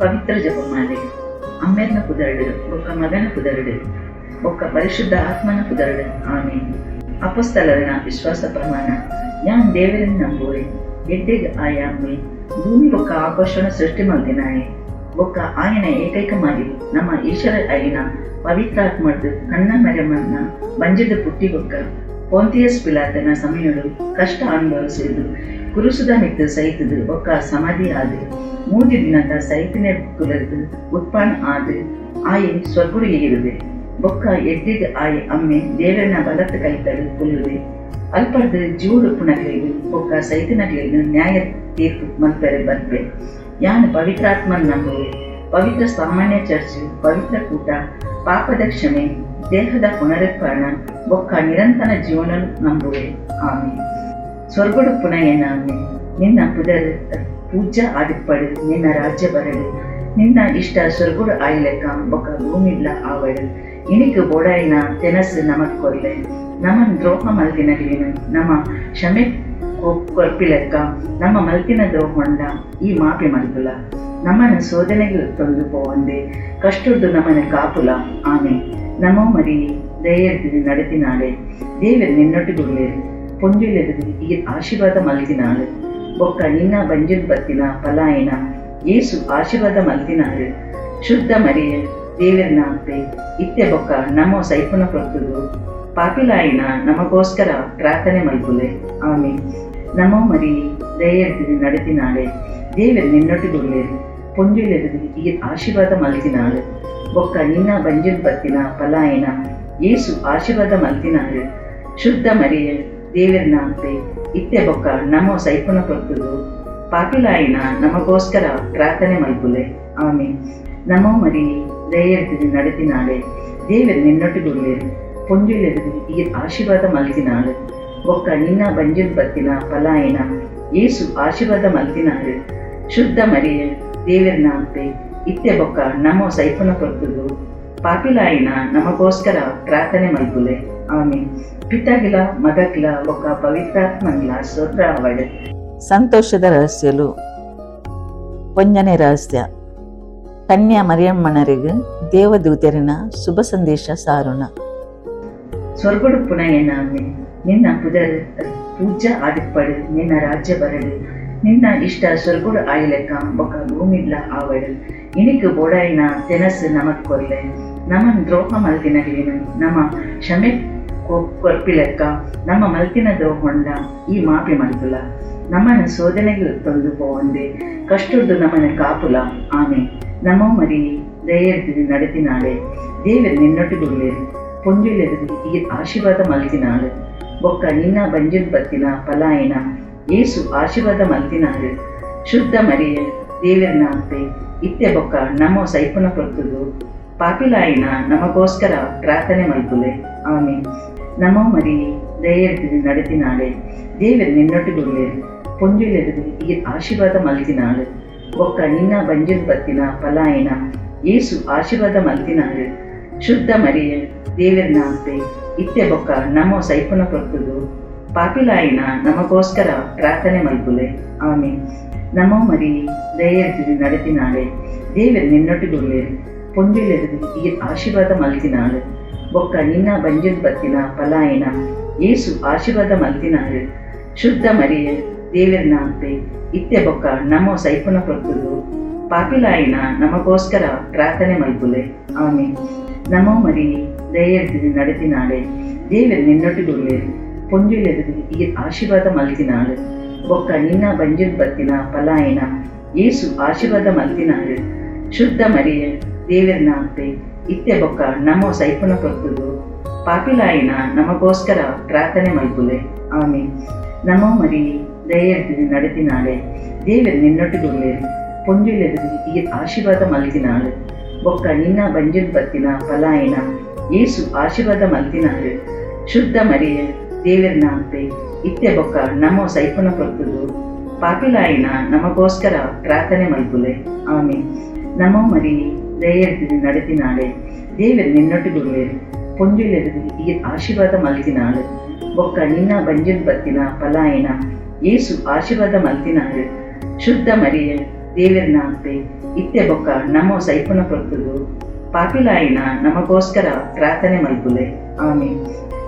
పవిత్ర జపమాలి అమ్మేర్న కుదరడు ఒక మగన కుదరడు ఒక పరిశుద్ధ ఆత్ಮನ ಕುದರಡು ಆಮೇನ್. ಅಪೊಸ್ತಲರ ವಿಶ್ವಾಸ ಪ್ರಮಾಣ ഞാൻ ದೇವರನ್ನು ನಂಬುವೆ ಎಡ್ಡೆಗೆ ಆಯಾಮೆ ಭೂಮಿ ఒక ఆకర్షణ సృష్టి మల్దినాయి ఒక ఆయన ఏకైక మరియు ನಮ್ಮ ಈಶ್ವರ అయిన పవిత్రాత్మడు కన్న మరమన్న ಬಂಜಿದ ಪುಟ್ಟಿ ಒಕ್ಕ ಪೋಂತಿಯಸ್ ಪಿಲಾತನ ಸಮಯಡು ಕಷ್ಟ ಅನುಭವಿಸಿದ್ದು ಕುರುಸುದನಿದ್ದು ಸಹಿತದು ಒಕ್ಕ ಸಮಾಧಿ ಆದು 3 ದಿನದ ಸಹಿತನೆ ಕುಲರ್ದು ಉತ್ಪನ್ನ ಆದು ಆಯಿ ಸ್ವರ್ಗುಡು ಏರುದೆ ಬೊಕ್ಕ ಎಡ್ಡಿಗೆ ಆಯಿ ಅಮ್ಮೆ ದೇವರನ ಬಲತ್ತ ಕೈತಡು ಕುಲ್ಲುದೆ ಅಲ್ಪರ್ದು ಜೂಡು ಪುನಗಲಿಗೆ ಬೊಕ್ಕ ಸೈತನಗಲಿಗೆ ನ್ಯಾಯ ತೀರ್ಪು ಮಲ್ಪರೆ ಬರ್ಪೆ ಯಾನು ಪವಿತ್ರಾತ್ಮನ ನಂಬುವೆ ಪವಿತ್ರ ಸಾಮಾನ್ಯ ಚರ್ಚ್ ಪವಿತ್ರ ಕೂಟ ಪಾಪದ ಕ್ಷಮೆ ದೇಹದ ಪುನರುತ್ಥಾನ ಬೊಕ್ಕ ನಿರಂತರ ಜೀವನ ನಂಬುವೆ ಆಮೇನ್. ಸ್ವರ್ಗುಡು ಪುನಯನ ಆಮೆ ನಿನ್ನ ಪುದರ್ ಪೂಜಾ ಆದಿಪ್ಪಡು ನಿನ್ನ ರಾಜ್ಯ ಬರಡು ನಿನ್ನ ಇಷ್ಟ ಸ್ವರ್ಗುಡು ಆಯ್ಲೆಕ್ಕ ಬೊಕ್ಕ ಭೂಮಿಡ್ಲ ಆವಡು ಇನಿಕ್ ಬೋಡಾಯಿನ ತೆನಸು ನಮಕ್ ಕೊರ್ಲೆ ನಮನ್ ದ್ರೋಹ ಮಲ್ತಿನಗ್ಲಿನು ನಮ್ಮ ಕ್ಷಮೆ ಕೊರ್ಪಿಲೆಕ್ಕ ನಮ್ಮ ಮಲ್ತಿನ ದ್ರೋಹೊಂಡ ಈ ಮಾಪಿ ಮಲ್ಪುಲ ನಮ್ಮನ್ನು ಶೋಧನೆಗೆ ತೊಂದು ಪೋವಂದೆ ಕಷ್ಟುಡ್ದು ನಮ್ಮನ್ನು ಕಾಪುಲ ಆಮೆ. ನಮೋ ಮರಿ ದಯೆಡ್ದು ನಡೆತಿನಾಳೆ ದೇವರು ನಿನ್ನೊಟ್ಟಿಗುಳ್ಳೇರು ಪೊಂಜುಲೆದು ಈ ಆಶೀರ್ವಾದ ಮಲ್ತಿನಾಳು ಬೊಕ್ಕ ನಿನ್ನ ಬಂಜುಲ್ ಬತ್ತಿನ ಪಲಾಯನ ಏಸು ಆಶೀರ್ವಾದ ಮಲ್ತಿನಾಳು ಶುದ್ಧ ಮರಿಯ ದೇವರನ ಅಪ್ಪೆ ಇತ್ತೆ ಬೊಕ್ಕ ನಮೋ ಸೈಪುನ ಕೊರ್ತುದು ಪಾಪಿಲಾಯಿನ ನಮಗೋಸ್ಕರ ಪ್ರಾರ್ಥನೆ ಮಲ್ಪುಲೆ ಆಮೆ. ನಮೋ ಮರಿ ದಯೆಡ್ದು ನಡೆತಿನಾಳೆ ದೇವರು ನಿನ್ನೊಟ್ಟಿಗುಳ್ಳೇರು ಪೊಂಜುಲೆದು ಈ ಆಶೀರ್ವಾದ ಮಲ್ತಿನಾಳು ಬೊಕ್ಕ ನಿನ್ನ ಬಂಜುಲ್ ಬತ್ತಿನ ಪಲಾಯನ ಏಸು ಆಶೀರ್ವಾದ ಮಲ್ತಿನಾಳು ಶುದ್ಧ ಮರಿಯ ದೇವರನ ಅಪ್ಪೆ ಇತ್ತೆ ಬೊಕ್ಕ ನಮೋ ಸೈಪುನ ಕೊರ್ತುದು ಪಾಪಿಲಾಯಿನ ನಮಗೋಸ್ಕರ ಪ್ರಾರ್ಥನೆ ಮಲ್ಪುಲೆ ಆಮೆ. ನಮೋ ಮರಿ ದಯೆಡ್ದು ನಡೆತಿನಾಳೆ ದೇವರು ನಿನ್ನೊಟ್ಟಿಗುಳ್ಳೇರು ಪೊಂಜುಲೆದು ಈ ಆಶೀರ್ವಾದ ಮಲ್ತಿನಾಳು ಬೊಕ್ಕ ನಿನ್ನ ಬಂಜುಲ್ ಬತ್ತಿನ ಪಲಾಯನ ಏಸು ಆಶೀರ್ವಾದ ಮಲ್ತಿನಾಳು ಶುದ್ಧ ಮರಿಯ ದೇವರನ ಅಪ್ಪೆ ಇತ್ತೆ ಬೊಕ್ಕ ನಮೋ ಸೈಪುನ ಕೊರ್ತುದು ಪಾಪಿಲಾಯಿನ ನಮಗೋಸ್ಕರ ಪ್ರಾರ್ಥನೆ ಮಲ್ಪುಲೆ ಆಮೆ. ಪಿತಾಗಿಲ ಮಗಕ್ಲ ಬೊಕ್ಕ ಪವಿತ್ರಾತ್ಮನ್ಲ ಸ್ತೋತ್ರ ಅವಡು. ಸಂತೋಷದ ರಹಸ್ಯಲು ಒಂದನೇ ರಹಸ್ಯ ಕನ್ಯಾ ಮರಿಯಮ್ಮನರಿಗೆ ದೇವದೂತರಿನ ಶುಭ ಸಂದೇಶ ಸಾರೋಣ. ಸ್ವರ್ಗುಡು ಪುನಯನ ಆಮೆ ನಿನ್ನ ಪುದರ್ ಪೂಜಾ ಆದಿಪ್ಪಡು ನಿನ್ನ ರಾಜ್ಯ ಬರಡು ನಿನ್ನ ಇಷ್ಟ ಸ್ವರ್ಗುಡು ಆಯ್ಲೆಕ್ಕ ಬೊಕ್ಕ ಭೂಮಿಡ್ಲ ಆವಡು ಇನಿಕ್ ಬೋಡಾಯಿನ ತೆನಸು ನಮಕ್ ಕೊರ್ಲೆ ನಮನ್ ದ್ರೋಹ ಮಲ್ತಿನಗ್ಲಿನು ನಮ್ಮ ಕ್ಷಮೆ ಕೊರ್ಪಿಲೆಕ್ಕ ನಮ್ಮ ಮಲ್ತಿನ ದ್ರೋಹೊಂಡ ಈ ಮಾಪಿ ಮಲ್ಪುಲ ನಮ್ಮನ್ನು ಶೋಧನೆಗೆ ತೊಂದು ಪೋವಂದೆ ಕಷ್ಟುಡ್ದು ನಮ್ಮನ್ನು ಕಾಪುಲ ಆಮೆ. ನಮೋ ಮರಿ ದಯೆಡ್ದು ನಡೆತಿನಾಳೆ ದೇವರು ನಿನ್ನೊಟ್ಟಿಗುಳ್ಳೇರು ಪೊಂಜುಲೆದು ಈ ಆಶೀರ್ವಾದ ಮಲ್ತಿನಾಳು ಬೊಕ್ಕ ನಿನ್ನ ಬಂಜುಲ್ ಬತ್ತಿನ ಪಲಾಯನ ಏಸು ಆಶೀರ್ವಾದ ಮಲ್ತಿನಾಳು ಶುದ್ಧ ಮರಿಯ ದೇವರನ ಅಪ್ಪೆ ಇತ್ತೆ ಬೊಕ್ಕ ನಮೋ ಸೈಪುನ ಕೊರ್ತುದು ಪಾಪಿಲಾಯಿನ ನಮಗೋಸ್ಕರ ಪ್ರಾರ್ಥನೆ ಮಲ್ಪುಲೆ ಆಮೆ. ನಮೋ ಮರಿ ದಯೆಡ್ದು ನಡೆತಿನಾಳೆ ದೇವರು ನಿನ್ನೊಟ್ಟಿಗುಳ್ಳೇರು ಪೊಂಜುಲೆದು ಈ ಆಶೀರ್ವಾದ ಮಲ್ತಿನಾಳು ಬೊಕ್ಕ ನಿನ್ನ ಬಂಜುಲ್ ಬತ್ತಿನ ಪಲಾಯನ ಏಸು ಆಶೀರ್ವಾದ ಮಲ್ತಿನಾಳು ಶುದ್ಧ ಮರಿಯ ದೇವರನ ಅಪ್ಪೆ ಇತ್ತೆ ಬೊಕ್ಕ ನಮೋ ಸೈಪುನ ಕೊರ್ತುದು ಪಾಪಿಲಾಯಿನ ನಮಗೋಸ್ಕರ ಪ್ರಾರ್ಥನೆ ಮಲ್ಪುಲೆ ಆಮೆ. ನಮೋ ಮರಿ ದಯೆಡ್ದು ನಡೆತಿನಾಳೆ ದೇವರು ನಿನ್ನೊಟ್ಟಿಗುಳ್ಳೇರು ಪೊಂಜುಲೆದು ಈ ಆಶೀರ್ವಾದ ಮಲ್ತಿನಾಳು ಬೊಕ್ಕ ನಿನ್ನ ಬಂಜುಲ್ ಬತ್ತಿನ ಪಲಾಯನ ಏಸು ಆಶೀರ್ವಾದ ಮಲ್ತಿನಾಳು ಶುದ್ಧ ಮರಿಯ ದೇವರನ ಅಪ್ಪೆ ಇತ್ತೆ ಬೊಕ್ಕ ನಮೋ ಸೈಪುನ ಕೊರ್ತುದು ಪಾಪಿಲಾಯಿನ ನಮಗೋಸ್ಕರ ಪ್ರಾರ್ಥನೆ ಮಲ್ಪುಲೆ ಆಮೆ. ನಮೋ ಮರಿ ದಯೆಡ್ದು ನಡೆತಿನಾಳೆ ದೇವರು ನಿನ್ನೊಟ್ಟಿಗುಳ್ಳೇರು ಪೊಂಜುಲೆದು ಈ ಆಶೀರ್ವಾದ ಮಲ್ತಿನಾಳು ಬೊಕ್ಕ ನಿನ್ನ ಬಂಜುಲ್ ಬತ್ತಿನ ಪಲಾಯನ ಏಸು ಆಶೀರ್ವಾದ ಮಲ್ತಿನಾಳು ಶುದ್ಧ ಮರಿಯ ದೇವರನ ಅಪ್ಪೆ ಇತ್ತೆ ಬೊಕ್ಕ ನಮೋ ಸೈಪುನ ಕೊರ್ತುದು ಪಾಪಿಲಾಯಿನ ನಮಗೋಸ್ಕರ ಪ್ರಾರ್ಥನೆ ಮಲ್ಪುಲೆ ಆಮೆ. ನಮೋ ಮರಿ ದಯೆಡ್ದು ನಡೆತಿನಾಳೆ ದೇವರು ನಿನ್ನೊಟ್ಟಿಗುಳ್ಳೇರು ಪೊಂಜುಲೆದು ಈ ಆಶೀರ್ವಾದ ಮಲ್ತಿನಾಳು ಬೊಕ್ಕ ನಿನ್ನ ಬಂಜುಲ್ ಬತ್ತಿನ ಪಲಾಯನ ಏಸು ಆಶೀರ್ವಾದ ಮಲ್ತಿನಾಳು ಶುದ್ಧ ಮರಿಯ ದೇವರನ ಅಪ್ಪೆ ಇತ್ತೆ ಬೊಕ್ಕ ನಮೋ ಸೈಪುನ ಕೊರ್ತುದು ಪಾಪಿಲಾಯಿನ ನಮಗೋಸ್ಕರ ಪ್ರಾರ್ಥನೆ ಮಲ್ಪುಲೆ ಆಮೆ. ನಮೋ ಮರಿ ದಯೆಡ್ದು ನಡೆತಿನಾಳೆ ದೇವರು ನಿನ್ನೊಟ್ಟಿಗುಳ್ಳೇರು ಪೊಂಜುಲೆದು ಈ ಆಶೀರ್ವಾದ ಮಲ್ತಿನಾಳು ಬೊಕ್ಕ ನಿನ್ನ ಬಂಜುಲ್ ಬತ್ತಿನ ಪಲಾಯನ ಏಸು ಆಶೀರ್ವಾದ ಮಲ್ತಿನಾಳು ಶುದ್ಧ ಮರಿಯ ದೇವರನಾಂತೆ ಇತ್ತೆ ಬೊಕ್ಕ ನಮೋ ಸೈಪುನ ಪೊರ್ತುದು ಪಾಪಿಲಾಯಿನ ನಮಗೋಸ್ಕರ ಪ್ರಾರ್ಥನೆ ಮಲ್ಪುಲೆ ಆಮೀನ್.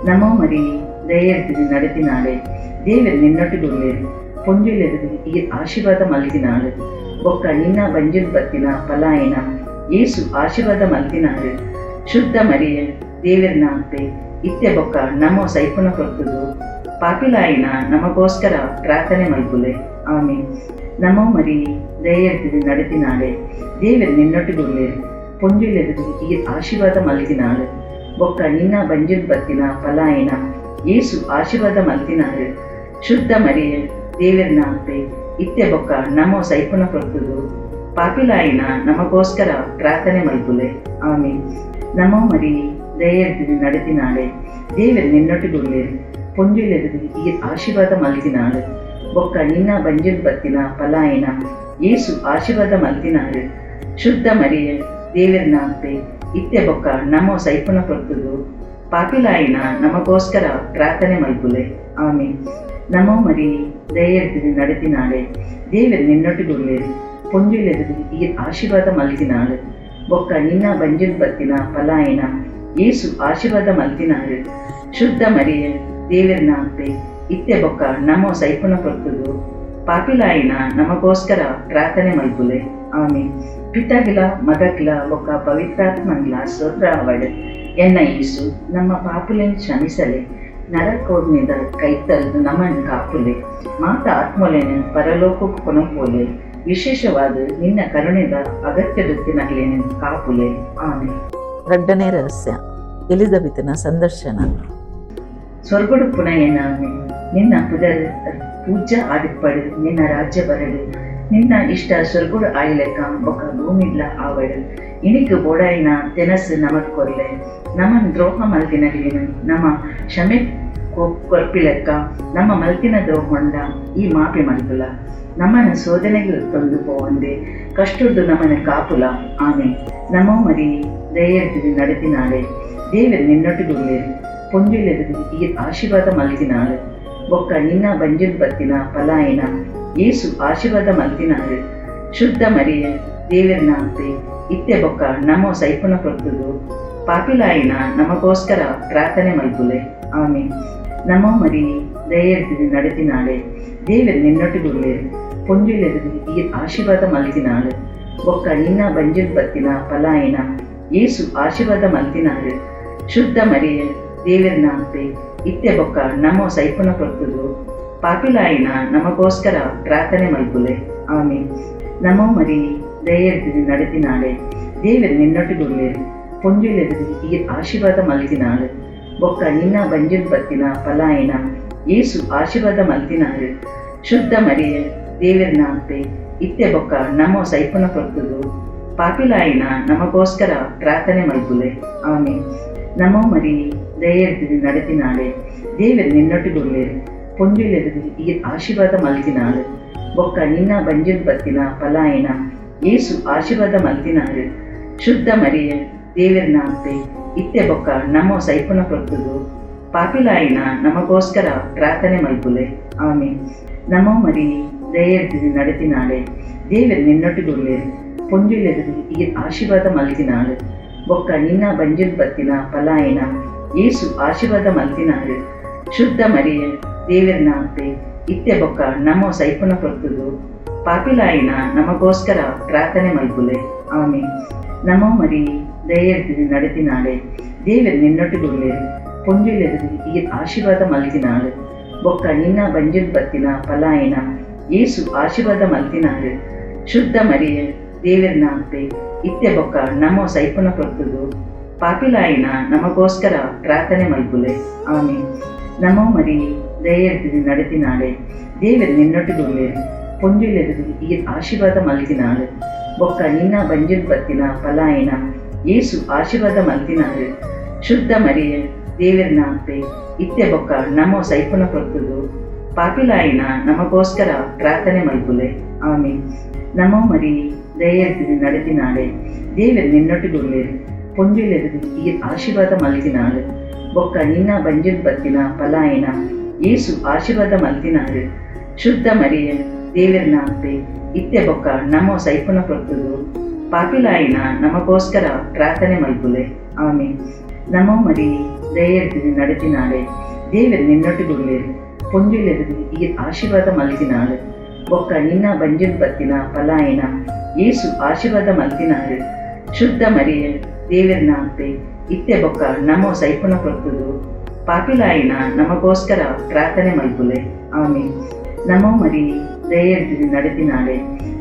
ನಮೋ ಮರಿ ದಯೆಡ್ದು ನಡೆತಿನಾಳೆ ದೇವರು ನಿನ್ನೊಟ್ಟಿಗುಳ್ಳೇರು ಪೊಂಜುಲೆದು ಈ ಆಶೀರ್ವಾದ ಮಲ್ತಿನಾಳು ಬೊಕ್ಕ ನಿನ್ನ ಬಂಜುಲ್ ಬತ್ತಿನ ಪಲಾಯಿನ ಏಸು ಆಶೀರ್ವಾದ ಮಲ್ತಿನಾಳು ಶುದ್ಧ ಮರಿಯ ದೇವರನಾಂತೆ ಇತ್ತೆ ಬೊಕ್ಕ ನಮೋ ಸೈಪುನ ಪೊರ್ತುದು ಪಾಪಿಲಾಯಿನ ನಮಗೋಸ್ಕರ ಪ್ರಾರ್ಥನೆ ಮಲ್ಪುಲೆ ಆಮೀನ್. ನಮೋ ಮರಿ ದಯೆಡ್ದು ನಡೆತಿನಾಳೆ ದೇವರು ನಿನ್ನೊಟ್ಟಿಗುಳ್ಳೇರು ಪೊಂಜುಲೆದು ಈ ಆಶೀರ್ವಾದ ಮಲ್ತಿನಾಳು ಬೊಕ್ಕ ನಿನ್ನ ಬಂಜುಲ್ ಬತ್ತಿನ ಪಲಾಯಿನ ಏಸು ಆಶೀರ್ವಾದ ಮಲ್ತಿನಾಳು ಶುದ್ಧ ಮರಿಯ ದೇವರನಾಂತೆ ಇತ್ತೆ ಬೊಕ್ಕ ನಮೋ ಸೈಪುನ ಪೊರ್ತುದು ಪಾಪಿಲಾಯಿನ ನಮಗೋಸ್ಕರ ಪ್ರಾರ್ಥನೆ ಮಲ್ಪುಲೆ ಆಮೀನ್. ನಮೋ ಮರಿ ದಯೆಡ್ದು ನಡೆತಿನಾಳೆ ದೇವರು ನಿನ್ನೊಟ್ಟಿಗುಳ್ಳೇರು ಪೊಂಜುಲೆದು ಈ ಆಶೀರ್ವಾದ ಮಲ್ತಿನಾಳು ಬೊಕ್ಕ ನಿನ್ನ ಬಂಜುಲ್ ಬತ್ತಿನ ಪಲಾಯಿನ ಏಸು ಆಶೀರ್ವಾದ ಮಲ್ತಿನಾಳು ಶುದ್ಧ ಮರಿಯ ದೇವರನಾಂತೆ ಇತ್ತೆ ಬೊಕ್ಕ ನಮೋ ಸೈಪುನ ಪೊರ್ತುದು ಪಾಪಿಲಾಯಿನ ನಮಗೋಸ್ಕರ ಪ್ರಾರ್ಥನೆ ಮಲ್ಪುಲೆ ಆಮೀನ್. ನಮೋ ಮರಿ ದಯೆಡ್ದು ನಡೆತಿನಾಳೆ ದೇವರು ನಿನ್ನೊಟ್ಟಿಗುಳ್ಳೇರು ಪೊಂಜುಲೆದು ಈ ಆಶೀರ್ವಾದ ಮಲ್ತಿನಾಳು ಬೊಕ್ಕ ನಿನ್ನ ಬಂಜುಲ್ ಬತ್ತಿನ ಪಲಾಯಿನ ಏಸು ಆಶೀರ್ವಾದ ಮಲ್ತಿನಾಳು ಶುದ್ಧ ಮರಿಯ ದೇವರನಾಂತೆ ಇತ್ತೆ ಬೊಕ್ಕ ನಮೋ ಸೈಪುನ ಪೊರ್ತುದು ಪಾಪಿಲಾಯಿನ ನಮಗೋಸ್ಕರ ಪ್ರಾರ್ಥನೆ ಮಲ್ಪುಲೆ ಆಮೀನ್. ಪಿತಾಗಿಲ ಮಗಕ್ಲ ಬೊಕ್ಕ ಪವಿತ್ರಾತ್ಮನ್ಲ ಸ್ತೋತ್ರ ಅವಡ್ ಎನ್ನ ಈಸು ನಮ್ಮ ಪಾಪುಲೆನ್ ಕ್ಷಮಿಸಲೆ ನರಕೋಡ್ನಿಂದ ಕೈತಲ್ದು ನಮ್ಮನ್ನು ಕಾಪುಲೆ ಮಾತ ಆತ್ಮಲೆನ ಪರಲೋಕಕ್ಕೆ ಕೊನಪೋಲೆ ವಿಶೇಷವಾದ ನಿನ್ನ ಕರುಣೆದ ಅಗತ್ಯದೊತ್ತಿನಗ್ಲೇನೆ ಕಾಪುಲೆ ಆಮೆ. 2ನೇ ರಹಸ್ಯ ಎಲಿಜಬೆತಿನ ಸಂದರ್ಶನ. ಸ್ವರ್ಗಡು ಪುನಯನಾಮೆ ನಿನ್ನ ಪುದರ್ ಪೂಜಾ ಆದಿಪ್ಪಡು ನಿನ್ನ ರಾಜ್ಯ ಬರಡು ನಿನ್ನ ಇಷ್ಟ ಸ್ವರ್ಗುಡು ಆಯ್ಲೆಕ್ಕ ಬೊಕ್ಕ ಭೂಮಿಡ್ಲ ಆವಡು ಇಣಿಕು ಬೋಡಾಯಿನ ತೆನಸು ನಮಕ್ ಕೊರ್ಲೆ ನಮನ್ ದ್ರೋಹ ಮಲ್ತಿನಗ್ಲೇನು ನಮ್ಮ ಕ್ಷಮೆ ಕೊರ್ಪಿಲೆಕ್ಕ ನಮ್ಮ ಮಲ್ತಿನ ದ್ರೋಹೊಂಡ ಈ ಮಾಪಿ ಮಲ್ಪುಲ ನಮ್ಮನ ಶೋಧನೆಗೆ ತೊಂದು ಪೋವಂದೆ ಕಷ್ಟುಡ್ದು ನಮ್ಮನ ಕಾಪುಲ ಆಮೆ. ನಮೋ ಮರಿ ದಯೆಡ್ದು ನಡೆತಿನಾಳೆ ದೇವರು ನಿನ್ನೊಟ್ಟಿಗುಳ್ಳೇರು ಪೊಂಜುಲೆದು ಈ ಆಶೀರ್ವಾದ ಮಲ್ತಿನಾಳು ಬೊಕ್ಕ ನಿನ್ನ ಬಂಜುಲ್ ಬತ್ತಿನ ಪಲಾಯಿನ ಏಸು ಆಶೀರ್ವಾದ ಮಲ್ತಿನಾಳು ಶುದ್ಧ ಮರಿಯ ದೇವರನಾಂತೆ ಇತ್ತೆ ಬೊಕ್ಕ ನಮೋ ಸೈಪುನ ಪೊರ್ತುದು ಪಾಪಿಲಾಯಿನ ನಮಗೋಸ್ಕರ ಪ್ರಾರ್ಥನೆ ಮಲ್ಪುಲೆ ಆಮೀನ್. ನಮೋ ಮರಿ ದಯೆಡ್ದು ನಡೆತಿನಾಳೆ ದೇವರು ನಿನ್ನೊಟ್ಟಿಗುಳ್ಳೇರು ಪೊಂಜುಲೆದು ಈ ಆಶೀರ್ವಾದ ಮಲ್ತಿನಾಳು ಬೊಕ್ಕ ನಿನ್ನ ಬಂಜುಲ್ ಬತ್ತಿನ ಪಲಾಯಿನ ಏಸು ಆಶೀರ್ವಾದ ಮಲ್ತಿನಾಳು ಶುದ್ಧ ಮರಿಯ ದೇವರನಾಂತೆ ಇತ್ತೆ ಬೊಕ್ಕ ನಮೋ ಸೈಪುನ ಪೊರ್ತುದು ಪಾಪಿಲಾಯಿನ ನಮಗೋಸ್ಕರ ಪ್ರಾರ್ಥನೆ ಮಲ್ಪುಲೆ ಆಮೀನ್. ನಮೋ ಮರಿ ದಯೆಡ್ದು ನಡೆತಿನಾಳೆ ದೇವರು ನಿನ್ನೊಟ್ಟಿಗುಳ್ಳೇರು ಪೊಂಜುಲೆದು ಈ ಆಶೀರ್ವಾದ ಮಲ್ತಿನಾಳು ಬೊಕ್ಕ ನಿನ್ನ ಬಂಜುಲ್ ಬತ್ತಿನ ಪಲಾಯಿನ ಏಸು ಆಶೀರ್ವಾದ ಮಲ್ತಿನಾಳು ಶುದ್ಧ ಮರಿಯ ದೇವರನಾಂತೆ ಇತ್ತೆ ಬೊಕ್ಕ ನಮೋ ಸೈಪುನ ಪೊರ್ತುದು ಪಾಪಿಲಾಯಿನ ನಮಗೋಸ್ಕರ ಪ್ರಾರ್ಥನೆ ಮಲ್ಪುಲೆ ಆಮೀನ್. ನಮೋ ಮರಿ ದಯೆಡ್ದು ನಡೆತಿನಾಳೆ ದೇವರು ನಿನ್ನೊಟ್ಟಿಗುಳ್ಳೇರು ಪೊಂಜುಲೆದು ಈ ಆಶೀರ್ವಾದ ಮಲ್ತಿನಾಳು ಬೊಕ್ಕ ನಿನ್ನ ಬಂಜುಲ್ ಬತ್ತಿನ ಪಲಾಯಿನ ಏಸು ಆಶೀರ್ವಾದ ಮಲ್ತಿನಾಳು ಶುದ್ಧ ಮರಿಯ ದೇವರನಾಂತೆ ಇತ್ತೆ ಬೊಕ್ಕ ನಮೋ ಸೈಪುನ ಪೊರ್ತುದು ಪಾಪಿಲಾಯಿನ ನಮಗೋಸ್ಕರ ಪ್ರಾರ್ಥನೆ ಮಲ್ಪುಲೆ ಆಮೀನ್. ನಮೋ ಮರಿ ದಯೆಡ್ದು ನಡೆತಿನಾಳೆ ದೇವರು ನಿನ್ನೊಟ್ಟಿಗುಳ್ಳೇರು ಪೊಂಜುಲೆದು ಈ ಆಶೀರ್ವಾದ ಮಲ್ತಿನಾಳು ಬೊಕ್ಕ ನಿನ್ನ ಬಂಜುಲ್ ಬತ್ತಿನ ಪಲಾಯಿನ ಏಸು ಆಶೀರ್ವಾದ ಮಲ್ತಿನಾಳು ಶುದ್ಧ ಮರಿಯ ದೇವರನಾಂತೆ ಇತ್ತೆ ಬೊಕ್ಕ ನಮೋ ಸೈಪುನ ಪೊರ್ತುದು ಪಾಪಿಲಾಯಿನ ನಮಗೋಸ್ಕರ ಪ್ರಾರ್ಥನೆ ಮಲ್ಪುಲೆ ಆಮೀನ್. ನಮೋ ಮರಿ ದಯೆಡ್ದು ನಡೆತಿನಾಳೆ ದೇವರು ನಿನ್ನೊಟ್ಟಿಗುಳ್ಳೇರು ಪೊಂಜುಲೆದು ಈ ಆಶೀರ್ವಾದ ಮಲ್ತಿನಾಳು ಬೊಕ್ಕ ನಿನ್ನ ಬಂಜುಲ್ ಬತ್ತಿನ ಪಲಾಯಿನ ಏಸು ಆಶೀರ್ವಾದ ಮಲ್ತಿನಾಳು ಶುದ್ಧ ಮರಿಯ ದೇವರನಾಂತೆ ಇತ್ತೆ ಬೊಕ್ಕ ನಮೋ ಸೈಪುನ ಪೊರ್ತುದು ಪಾಪಿಲಾಯಿನ ನಮಗೋಸ್ಕರ ಪ್ರಾರ್ಥನೆ ಮಲ್ಪುಲೆ ಆಮೀನ್. ನಮೋ ಮರಿ ದಯೆಡ್ದು ನಡೆತಿನಾಳೆ ದೇವರು ನಿನ್ನೊಟ್ಟಿಗುಳ್ಳೇರು ಪೊಂಜುಲೆದು ಈ ಆಶೀರ್ವಾದ ಮಲ್ತಿನಾಳು ಬೊಕ್ಕ ನಿನ್ನ ಬಂಜುಲ್ ಬತ್ತಿನ ಪಲಾಯಿನ ಏಸು ಆಶೀರ್ವಾದ ಮಲ್ತಿನಾಳು ಶುದ್ಧ ಮರಿಯ ದೇವರನಾಂತೆ ಇತ್ತೆ ಬೊಕ್ಕ ನಮೋ ಸೈಪುನ ಪೊರ್ತುದು ಪಾಪಿಲಾಯಿನ ನಮಗೋಸ್ಕರ ಪ್ರಾರ್ಥನೆ ಮಲ್ಪುಲೆ ಆಮೀನ್. ನಮೋ ಮರಿ ದಯೆಡ್ದು ನಡೆತಿನಾಳೆ ದೇವರು ನಿನ್ನೊಟ್ಟಿಗುಳ್ಳೇರು ಪೊಂಜುಲೆದು ಈ ಆಶೀರ್ವಾದ ಮಲ್ತಿನಾಳು ಬೊಕ್ಕ ನಿನ್ನ ಬಂಜುಲ್ ಬತ್ತಿನ ಪಲಾಯಿನ ಏಸು ಆಶೀರ್ವಾದ ಮಲ್ತಿನಾಳು ಶುದ್ಧ ಮರಿಯ ದೇವರ ನಾಮತೆ ಇತ್ತೆ ಬೊಕ್ಕ ನಮೋ ಸೈಪುನ ಕೊರ್ತುದು ಪಾಪಿಲಾಯಿನ ನಮಗೋಸ್ಕರ ಪ್ರಾರ್ಥನೆ ಮಲ್ಪುಲೆ ಆಮೀನ್. ನಮೋ ಮರಿ ದಯೆರ್ದು ನಡೆತಿನಾಳೆ ದೇವರು ನಿನ್ನೊಟ್ಟಿಗುಳ್ಳೇರು ಪೊಂಜುಲೆದು ಈ ಆಶೀರ್ವಾದ ಮಲ್ತಿನಾಳು ಬೊಕ್ಕ ನಿನ್ನ ಬಂಜುಲ್ ಬತ್ತಿನ ಪಲಾಯಿನ ಏಸು ಆಶೀರ್ವಾದ ಮಲ್ತಿನಾಳು. ಶುದ್ಧ ಮರಿಯ ದೇವರ ನಾಮತೆ ಇತ್ತೆ ಬೊಕ್ಕ ನಮೋ ಸೈಪುನ ಕೊರ್ತುದು ಪಾಪಿಲಾಯಿನ ನಮಗೋಸ್ಕರ ಪ್ರಾರ್ಥನೆ ಮಲ್ಪುಲೆ ಆಮೀನ್. ನಮೋ ಮರಿ ದಯೆರ್ದು ನಡೆತಿನಾಳೆ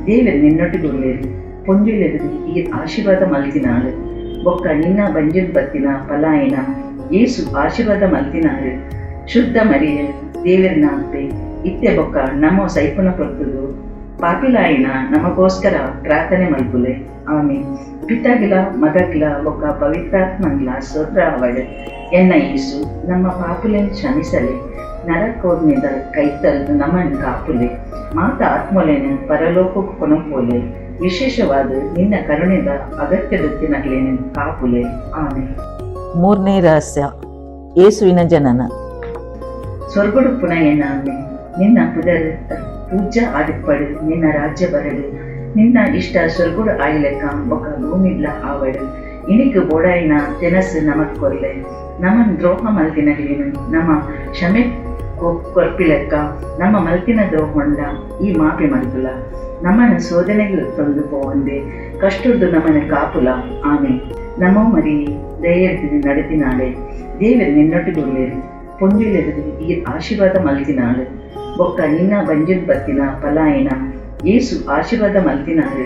ದೇವರು ನಿನ್ನೊಟ್ಟಿಗುಳ್ಳೇರು ಪೊಂಜುಲೆದು ಈ ಆಶೀರ್ವಾದ ಮಲ್ತಿನಾಳು ಬೊಕ್ಕ ನಿನ್ನ ಬಂಜುಲ್ ಬತ್ತಿನ ಪಲಾಯಿನ ಏಸು ಆಶೀರ್ವಾದ ಮಲ್ತಿನಾಳು. ಶುದ್ಧ ಮರಿಯ ದೇವರ ನಾಮತೆ ಇತ್ತೆ ಬೊಕ್ಕ ನಮೋ ಸೈಪುನ ಕೊರ್ತುದು ಪಾಪಿಲಾಯಿನ ನಮಗೋಸ್ಕರ ಪ್ರಾರ್ಥನೆ ಮಲ್ಪುಲೆ ಆಮೀನ್. ಪಿತಾಗಿಲ ಮಗಕ್ಲ ಬೊಕ್ಕ ಪವಿತ್ರಾತ್ಮಂಗ್ಲ ಸ್ತೋತ್ರ ಅವಡೆ ಎನ್ನ ಈಸು ನಮ್ಮ ಪಾಪುಲೆನ್ ಕ್ಷಮಿಸಲೆ ನರಕೋಡ್ನಿಂದ ಕೈತಲ್ದು ನಮ್ಮನ್ನು ಕಾಪುಲೆ ಮಾತ ಆತ್ಮಲೇನು ಪರಲೋಕಕ್ಕೆ ಕೊನಪೋಲೆ ವಿಶೇಷವಾದ ನಿನ್ನ ಕರುಣೆದ ಅಗತ್ಯದೊತ್ತಿನಗ್ಲೇನು ಕಾಪುಲೆ ಆಮೀನ್. ಮೂರನೇ ರಹಸ್ಯ ಯೇಸುವಿನ ಜನನ. ಸ್ವರ್ಗಡು ಪುನಃ ಏನಾಮೆ ನಿನ್ನ ಪುದರ್ ಪೂಜಾ ಆಡಿಪಡು ನಿನ್ನ ರಾಜ್ಯ ಬರಡು ನಿನ್ನ ಇಷ್ಟ ಸ್ವರ್ಗುಡು ಆಯ್ಲೆಕ್ಕ ಬೊಕ್ಕ ಭೂಮಿಡ್ಲ ಆವಡು ಇಣಿಕು ಬೋಡಾಯಿನ ತೆನಸು ನಮಕ್ ಕೊರ್ಲೆ ನಮ್ಮನ್ ದ್ರೋಹ ಮಲ್ತಿನಗ್ಲೇನು ನಮ್ಮ ಕ್ಷಮೆ ಕೊರ್ಪಿಲೆಕ್ಕ ನಮ್ಮ ಮಲ್ತಿನ ದ್ರೋಹೊಂಡ ಈ ಮಾಪಿ ಮಲ್ಪುಲ ನಮ್ಮನ ಶೋಧನೆಗಳು ತೊಂದು ಪೋವಂದೆ ಕಷ್ಟುರ್ದು ನಮ್ಮನ ಕಾಪುಲ ಆಮೆ. ನಮೋ ಮರಿ ದಯೆರ್ದು ನಡೆತಿನಾಳೆ ದೇವರು ನಿನ್ನೊಟ್ಟಿಗುಳ್ಳೇರು ಪೊಂಜುಲೆದು ಈ ಆಶೀರ್ವಾದ ಮಲ್ತಿನಾಳು ಬೊಕ್ಕ ನಿನ್ನ ಬಂಜುಲ್ ಬತ್ತಿನ ಪಲಾಯಿನ ಏಸು ಆಶೀರ್ವಾದ ಮಲ್ತಿನಾಳು.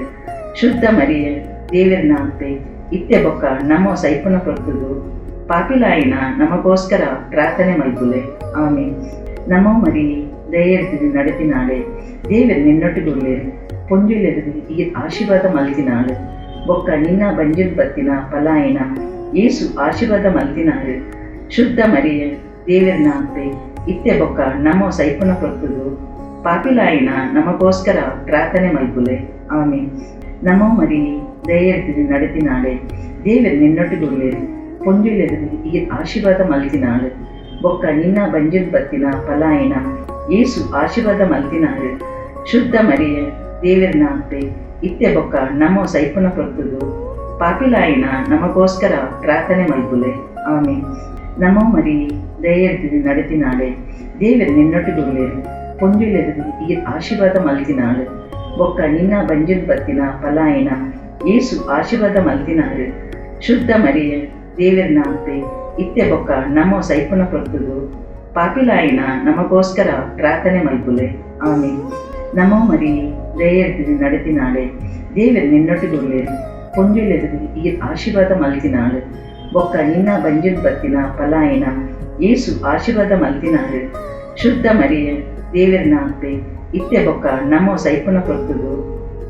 ಶುದ್ಧ ಮರಿಯ ದೇವರ ನಾಮತೆ ಇತ್ತೆ ಬೊಕ್ಕ ನಮೋ ಸೈಪುನ ಕೊರ್ತುದು ಪಾಪಿಲಾಯಿನ ನಮಗೋಸ್ಕರ ಪ್ರಾರ್ಥನೆ ಮಲ್ಪುಲೆ ಆಮೀನ್. ನಮೋ ಮರಿ ದಯೆರ್ದು ನಡೆತಿನಾಳೆ ದೇವರು ನಿನ್ನೊಟ್ಟಿಗುಳ್ಳೇರು ಪೊಂಜುಲೆದು ಈ ಆಶೀರ್ವಾದ ಮಲ್ತಿನಾಳು ಬೊಕ್ಕ ನಿನ್ನ ಬಂಜುಲ್ ಬತ್ತಿನ ಪಲಾಯಿನ ಏಸು ಆಶೀರ್ವಾದ ಮಲ್ತಿನಾಳು. ಶುದ್ಧ ಮರಿಯ ದೇವರ ನಾಮತೆ ಇತ್ತೆ ಬೊಕ್ಕ ನಮೋ ಸೈಪುನ ಕೊರ್ತುದು ಪಾಪಿಲಾಯಿನ ನಮಗೋಸ್ಕರ ಪ್ರಾರ್ಥನೆ ಮಲ್ಪುಲೆ ಆಮೀನ್. ನಮೋ ಮರಿ ದಯೆರ್ದು ನಡೆತಿನಾಳೆ ದೇವರು ನಿನ್ನೊಟ್ಟಿಗುಳ್ಳೇರು ಪೊಂಜುಲೆದು ಈ ಆಶೀರ್ವಾದ ಮಲ್ತಿನಾಳು ಬೊಕ್ಕ ನಿನ್ನ ಬಂಜುಲ್ ಬತ್ತಿನ ಪಲಾಯಿನ ಏಸು ಆಶೀರ್ವಾದ ಮಲ್ತಿನಾಳು. ಶುದ್ಧ ಮರಿಯ ದೇವರ ನಾಮತೆ ಇತ್ತೆ ಬೊಕ್ಕ ನಮೋ ಸೈಪುನ ಕೊರ್ತುದು ಪಾಪಿಲಾಯಿನ ನಮಗೋಸ್ಕರ ಪ್ರಾರ್ಥನೆ ಮಲ್ಪುಲೆ ಆಮೀನ್. ನಮೋ ಮರಿ ದಯೆರ್ದು ನಡೆತಿನಾಳೆ ದೇವರು ನಿನ್ನೊಟ್ಟಿಗುಳ್ಳೇರು ಪೊಂಜುಲೆದು ಈ ಆಶೀರ್ವಾದ ಮಲ್ತಿನಾಳು ಬೊಕ್ಕ ನಿನ್ನ ಬಂಜುಲ್ ಬತ್ತಿನ ಪಲಾಯಿನ ಏಸು ಆಶೀರ್ವಾದ ಮಲ್ತಿನಾಳು. ಶುದ್ಧ ಮರಿಯ ದೇವರ ನಾಮತೆ ಇತ್ತೆ ಬೊಕ್ಕ ನಮೋ ಸೈಪುನ ಕೊರ್ತುದು ಪಾಪಿಲಾಯಿನ ನಮಗೋಸ್ಕರ ಪ್ರಾರ್ಥನೆ ಮಲ್ಪುಲೆ ಆಮೀನ್. ನಮೋ ಮರಿ ದಯೆರ್ದು ನಡೆತಿನಾಳೆ ದೇವರು ನಿನ್ನೊಟ್ಟಿಗುಳ್ಳೇರು ಪೊಂಜುಲೆದು ಈ ಆಶೀರ್ವಾದ ಮಲ್ತಿನಾಳು ಬೊಕ್ಕ ನಿನ್ನ ಬಂಜುಲ್ ಬತ್ತಿನ ಪಲಾಯಿನ ಏಸು ಆಶೀರ್ವಾದ ಮಲ್ತಿನಾಳು. ಶುದ್ಧ ಮರಿಯ ದೇವರ ನಾಮತೆ ಇತ್ತೆ ಬೊಕ್ಕ ನಮೋ ಸೈಪುನ ಕೊರ್ತುದು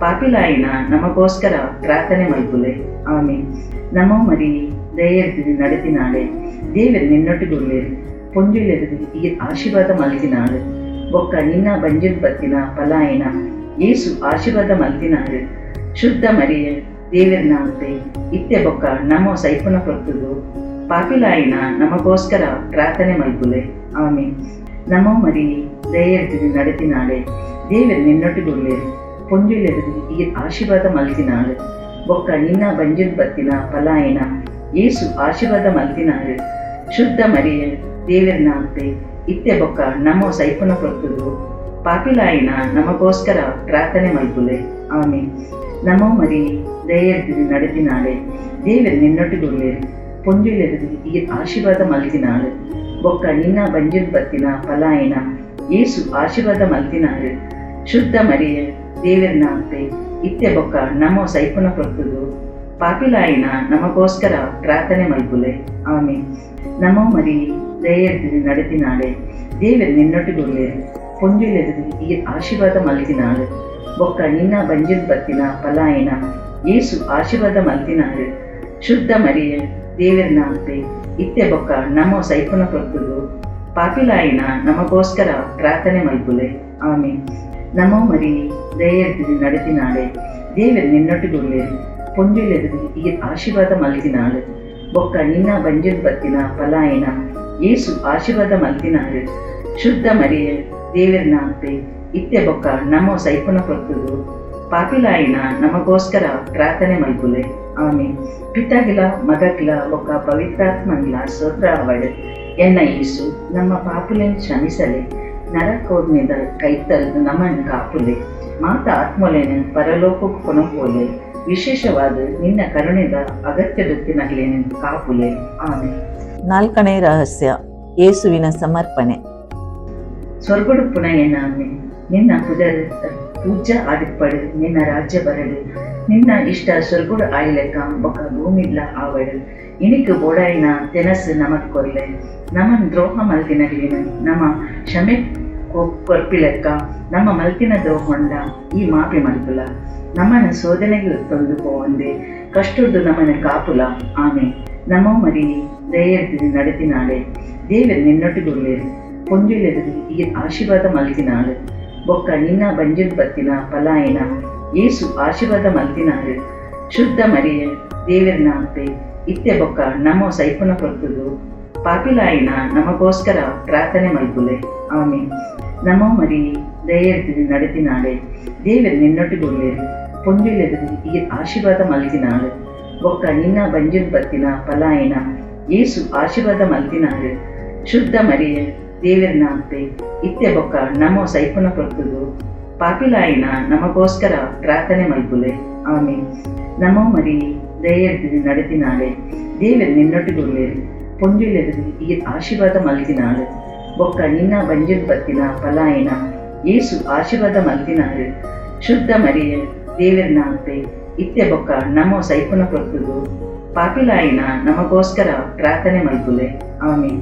ಪಾಪಿಲಾಯಿನ ನಮಗೋಸ್ಕರ ಪ್ರಾರ್ಥನೆ ಮಲ್ಪುಲೆ ಆಮೀನ್. ನಮೋ ಮರಿ ದಯೆರ್ದು ನಡೆತಿನಾಳೆ ದೇವರು ನಿನ್ನೊಟ್ಟಿಗುಳ್ಳೇರು ಪೊಂಜುಲೆದು ಈ ಆಶೀರ್ವಾದ ಮಲ್ತಿನಾಳು ಬೊಕ್ಕ ನಿನ್ನ ಬಂಜುಲ್ ಬತ್ತಿನ ಪಲಾಯಿನ ಏಸು ಆಶೀರ್ವಾದ ಮಲ್ತಿನಾಳು. ಶುದ್ಧ ಮರಿಯ ದೇವರ ನಾಮತೆ ಇತ್ತೆ ಬೊಕ್ಕ ನಮೋ ಸೈಪುನ ಕೊರ್ತುದು ಪಾಪಿಲಾಯಿನ ನಮಗೋಸ್ಕರ ಪ್ರಾರ್ಥನೆ ಮಲ್ಪುಲೆ ಆಮೀನ್. ನಮೋ ಮರಿ ದಯೆರ್ದು ನಡೆತಿನಾಳೆ ದೇವರು ನಿನ್ನೊಟ್ಟಿಗುಳ್ಳೇರು ಪೊಂಜುಲೆದು ಈ ಆಶೀರ್ವಾದ ಮಲ್ತಿನಾಳು ಬೊಕ್ಕ ನಿನ್ನ ಬಂಜುಲ್ ಬತ್ತಿನ ಪಲಾಯಿನ ಏಸು ಆಶೀರ್ವಾದ ಮಲ್ತಿನಾಳು. ಶುದ್ಧ ಮರಿಯ ದೇವರ ನಾಮತೆ ಇತ್ತೆ ಬೊಕ್ಕ ನಮೋ ಸೈಪುನ ಕೊರ್ತುದು ಪಾಪಿಲಾಯಿನ ನಮಗೋಸ್ಕರ ಪ್ರಾರ್ಥನೆ ಮಲ್ಪುಲೆ ಆಮೀನ್. ನಮೋ ಮರಿ ದಯೆರ್ದು ನಡೆತಿನಾಳೆ ದೇವರು ನಿನ್ನೊಟ್ಟಿಗುಳ್ಳೇರು ಪೊಂಜುಲೆದು ಈ ಆಶೀರ್ವಾದ ಮಲ್ತಿನಾಳು ಬೊಕ್ಕ ನಿನ್ನ ಬಂಜುಲ್ ಬತ್ತಿನ ಪಲಾಯಿನ ಏಸು ಆಶೀರ್ವಾದ ಮಲ್ತಿನಾಳು. ಶುದ್ಧ ಮರಿಯ ದೇವರ ನಾಮತೆ ಇತ್ತೆ ಬೊಕ್ಕ ನಮೋ ಸೈಪುನ ಕೊರ್ತುದು ಪಾಪಿಲಾಯಿನ ನಮಗೋಸ್ಕರ ಪ್ರಾರ್ಥನೆ ಮಲ್ಪುಲೆ ಆಮೀನ್. ನಮೋ ಮರಿ ದಯೆರ್ದು ನಡೆತಿನಾಳೆ ದೇವರು ನಿನ್ನೊಟ್ಟಿಗುಳ್ಳೇರು ಪೊಂಜುಲೆದು ಈ ಆಶೀರ್ವಾದ ಮಲ್ತಿನಾಳು ಬೊಕ್ಕ ನಿನ್ನ ಬಂಜುಲ್ ಬತ್ತಿನ ಪಲಾಯಿನ ಏಸು ಆಶೀರ್ವಾದ ಮಲ್ತಿನಾಳು. ಶುದ್ಧ ಮರಿಯ ದೇವರ ನಾಮತೆ ಇತ್ತೆ ಬೊಕ್ಕ ನಮೋ ಸೈಪುನ ಕೊರ್ತುದು ಪಾಪಿಲಾಯಿನ ನಮಗೋಸ್ಕರ ಪ್ರಾರ್ಥನೆ ಮಲ್ಪುಲೆ ಆಮೀನ್. ನಮೋ ಮರಿ ದಯೆರ್ದು ನಡೆತಿನಾಳೆ ದೇವರು ನಿನ್ನೊಟ್ಟಿಗುಳ್ಳೇರು ಪೊಂಜುಲೆದು ಈ ಆಶೀರ್ವಾದ ಮಲ್ತಿನಾಳು ಬೊಕ್ಕ ನಿನ್ನ ಬಂಜುಲ್ ಬತ್ತಿನ ಪಲಾಯಿನ ಏಸು ಆಶೀರ್ವಾದ ಮಲ್ತಿನಾಳು. ಶುದ್ಧ ಮರಿಯ ದೇವರ ನಾಮತೆ ಇತ್ತೆ ಬೊಕ್ಕ ನಮೋ ಸೈಪುನ ಕೊರ್ತುದು ಪಾಪಿಲಾಯಿನ ನಮಗೋಸ್ಕರ ಪ್ರಾರ್ಥನೆ ಮಲ್ಪುಲೆ ಆಮೀನ್. ಪಿತಾಗಿಲ ಮಗಗಿಲ ಬೊಕ್ಕ ಪವಿತ್ರಾತ್ಮನಿಲ ಸ್ತೋತ್ರ ಅವಡ್ ಎನ್ನ ಯೇಸು ನಮ್ಮ ಪಾಪುಲೆನ್ ಕ್ಷಮಿಸಲೆ ನರಕೋದ್ನಿಂದ ಕೈತಲ್ ನಮ್ಮನ್ನು ಕಾಪುಲೆ ಮಾತ ಆತ್ಮಲೇನ ಪರಲೋಕಕ್ಕೆ ಕೊನಪೋಲೆ ವಿಶೇಷವಾದ ನಿನ್ನ ಕರುಣೆದ ಅಗತ್ಯದೊತ್ತಿನಗಲೇನೆ ಕಾಪುಲೆ ಆಮೀನ್. 4ನೇ ರಹಸ್ಯ ಯೇಸುವಿನ ಸಮರ್ಪಣೆ. ಸ್ವರ್ಗಡು ಪುನಃ ಏನಾಮೆ ನಿನ್ನ ಪೂಜಾ ಆಡಿಪಡು ನಿನ್ನ ರಾಜ್ಯ ಬರಡು ನಿನ್ನ ಇಷ್ಟ ಸ್ವರ್ಗುಡು ಆಯ್ಲೆಕ್ಕ ಬೊಕ್ಕ ಭೂಮಿಡ್ಲ ಆವಡು ಇಣಿಕು ಬೋಡಾಯಿನ ತೆನಸು ನಮಕ್ ಕೊರ್ಲೆ ನಮನ್ ದ್ರೋಹ ಮಲ್ತಿನಗಲಿನ ನಮ್ಮ ಕ್ಷಮೆ ಕೊರ್ಪಿಲೆಕ್ಕ ನಮ್ಮ ಮಲ್ತಿನ ದ್ರೋಹೊಂಡ ಈ ಮಾಪಿ ಮಲ್ಪುಲ ನಮ್ಮನ ಶೋಧನೆಗೆ ತೊಂದು ಪೋವಂದೆ ಕಷ್ಟುಡು ನಮ್ಮನ ಕಾಪುಲ ಆಮೆ. ನಮೋ ಮರಿ ದಯೆಡ್ದು ನಡೆತಿನಾಳೆ ದೇವರು ನಿನ್ನೊಟ್ಟಿಗುಳ್ಳೇರು ಪೊಂಜುಲೆದು ಈ ಆಶೀರ್ವಾದ ಮಲ್ತಿನಾಳು ಬೊಕ್ಕ ನಿನ್ನ ಬಂಜುಲ್ ಬತ್ತಿನ ಪಲಾಯನ ಏಸು ಆಶೀರ್ವಾದ ಮಲ್ತಿನಾಳು ಶುದ್ಧ ಮರಿಯ ದೇವರನ ಅಪ್ಪೆ ಇತ್ತೆ ಬೊಕ್ಕ ನಮೋ ಸೈಪುನ ಕೊರ್ತುದು ಪಾಪಿಲಾಯಿನ ನಮಗೋಸ್ಕರ ಪ್ರಾರ್ಥನೆ ಮಲ್ಪುಲೆ ಆಮೀನ್. ನಮೋ ಮರಿ ದಯೆಡ್ದು ನಡೆತಿನಾಳೆ ದೇವರು ನಿನ್ನೊಟ್ಟಿಗುಳ್ಳೇರು ಪೊಂಜುಲೆದು ಈ ಆಶೀರ್ವಾದ ಮಲ್ತಿನಾಳು ಬೊಕ್ಕ ನಿನ್ನ ಬಂಜುಲ್ ಬತ್ತಿನ ಪಲಾಯನ ಏಸು ಆಶೀರ್ವಾದ ಮಲ್ತಿನಾಳು ಶುದ್ಧ ಮರಿಯ ದೇವರನ ಅಪ್ಪೆ ಇತ್ತೆ ಬೊಕ್ಕ ನಮೋ ಸೈಪುನ ಕೊರ್ತುದು ಪಾಪಿಲಾಯಿನ ನಮಗೋಸ್ಕರ ಪ್ರಾರ್ಥನೆ ಮಲ್ಪುಲೆ ಆಮೀನ್. ನಮೋ ಮರಿ ದಯೆಡ್ದು ನಡೆತಿನಾಳೆ ದೇವರು ನಿನ್ನೊಟ್ಟಿಗುಳ್ಳೇರು ಪೊಂಜುಲೆದು ಈ ಆಶೀರ್ವಾದ ಮಲ್ತಿನಾಳು ಬೊಕ್ಕ ನಿನ್ನ ಬಂಜುಲ್ ಬತ್ತಿನ ಪಲಾಯನ ಏಸು ಆಶೀರ್ವಾದ ಮಲ್ತಿನಾಳು ಶುದ್ಧ ಮರಿಯ ದೇವರನ ಅಪ್ಪೆ ಇತ್ತೆ ಬೊಕ್ಕ ನಮೋ ಸೈಪುನ ಕೊರ್ತುದು ಪಾಪಿಲಾಯಿನ ನಮಗೋಸ್ಕರ ಪ್ರಾರ್ಥನೆ ಮಲ್ಪುಲೆ ಆಮೀನ್.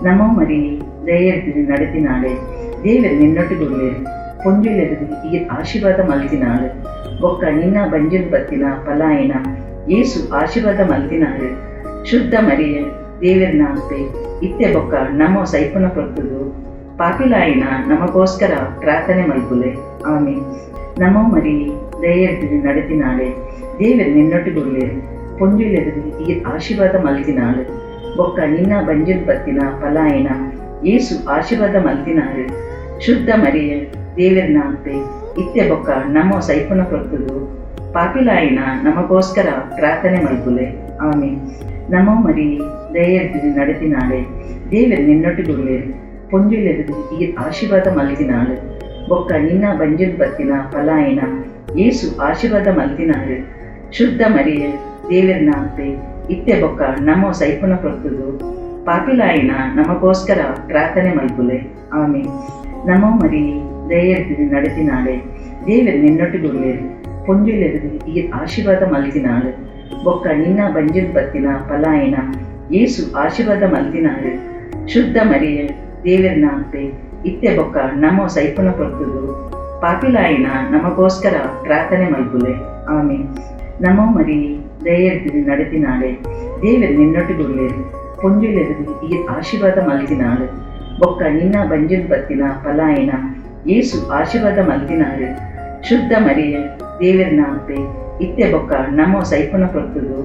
ನಮೋ ಮರಿ ದಯೆಡ್ದು ನಡೆತಿನಾಳೆ ದೇವರು ನಿನ್ನೊಟ್ಟಿಗುಳ್ಳೇರು ಪೊಂಜುಲೆದು ಈ ಆಶೀರ್ವಾದ ಮಲ್ತಿನಾಳು ಬೊಕ್ಕ ನಿನ್ನ ಬಂಜುಲ್ ಬತ್ತಿನ ಪಲಾಯನ ಏಸು ಆಶೀರ್ವಾದ ಮಲ್ತಿನಾಳು ಶುದ್ಧ ಮರಿಯ ದೇವರನ ಅಪ್ಪೆ ಇತ್ತೆ ಬೊಕ್ಕ ನಮೋ ಸೈಪುನ ಕೊರ್ತುದು ಪಾಪಿಲಾಯಿನ ನಮಗೋಸ್ಕರ ಪ್ರಾರ್ಥನೆ ಮಲ್ಪುಲೆ ಆಮೀನ್. ನಮೋ ಮರಿ ದಯೆಡ್ದು ನಡೆತಿನಾಳೆ ದೇವರು ನಿನ್ನೊಟ್ಟಿಗುಳ್ಳೇರು ಪೊಂಜುಲೆದು ಈ ಆಶೀರ್ವಾದ ಮಲ್ತಿನಾಳು ಬೊಕ್ಕ ನಿನ್ನ ಬಂಜುಲ್ ಬತ್ತಿನ ಪಲಾಯನ ಏಸು ಆಶೀರ್ವಾದ ಮಲ್ತಿನಾಳು ಶುದ್ಧ ಮರಿಯ ದೇವರನ ಅಪ್ಪೆ ಇತ್ತೆ ಬೊಕ್ಕ ನಮೋ ಸೈಪುನ ಕೊರ್ತುದು ಪಾಪಿಲಾಯಿನ ನಮಗೋಸ್ಕರ ಪ್ರಾರ್ಥನೆ ಮಲ್ಪುಲೆ ಆಮೀನ್. ನಮೋ ಮರಿ ದಯೆಡ್ದು ನಡೆತಿನಾಳೆ ದೇವರು ನಿನ್ನೊಟ್ಟಿಗುಳ್ಳೇರು ಪೊಂಜುಲೆದು ಈ ಆಶೀರ್ವಾದ ಮಲ್ತಿನಾಳು ಬೊಕ್ಕ ನಿನ್ನ ಬಂಜುಲ್ ಬತ್ತಿನ ಪಲಾಯನ ಏಸು ಆಶೀರ್ವಾದ ಮಲ್ತಿನಾಳು ಶುದ್ಧ ಮರಿಯ ದೇವರನ ಅಪ್ಪೆ ಇತ್ತೆ ಬೊಕ್ಕ ನಮೋ ಸೈಪುನ ಕೊರ್ತುದು ಪಾಪಿಲಾಯಿನ ನಮಗೋಸ್ಕರ ಪ್ರಾರ್ಥನೆ ಮಲ್ಪುಲೆ ಆಮೀನ್. ನಮೋ ಮರಿ ದಯೆಡ್ದು ನಡೆತಿನಾಳೆ ದೇವರು ನಿನ್ನೊಟ್ಟಿಗುಳ್ಳೇರು ಪೊಂಜುಲೆದು ಈ ಆಶೀರ್ವಾದ ಮಲ್ತಿನಾಳು ಬೊಕ್ಕ ನಿನ್ನ ಬಂಜುಲ್ ಬತ್ತಿನ ಪಲಾಯನ ಏಸು ಆಶೀರ್ವಾದ ಮಲ್ತಿನಾಳು ಶುದ್ಧ ಮರಿಯ ದೇವರನ ಅಪ್ಪೆ ಇತ್ತೆ ಬೊಕ್ಕ ನಮೋ ಸೈಪುನ ಕೊರ್ತುದು ಪಾಪಿಲಾಯಿನ ನಮಗೋಸ್ಕರ ಪ್ರಾರ್ಥನೆ ಮಲ್ಪುಲೆ ಆಮೀನ್. ನಮೋ ಮರಿ ದಯೆಡ್ದು ನಡೆತಿನಾಳೆ ದೇವರು ನಿನ್ನೊಟ್ಟಿಗುಳ್ಳೇರು ಪೊಂಜುಲೆದು ಈ ಆಶೀರ್ವಾದ ಮಲ್ತಿನಾಳು ಬೊಕ್ಕ ನಿನ್ನ ಬಂಜುಲ್ ಬತ್ತಿನ ಪಲಾಯನ ಏಸು ಆಶೀರ್ವಾದ ಮಲ್ತಿನಾಳು ಶುದ್ಧ ಮರಿಯ ದೇವರನ ಅಪ್ಪೆ ಇತ್ತೆ ಬೊಕ್ಕ ನಮೋ ಸೈಪುನ ಕೊರ್ತುದು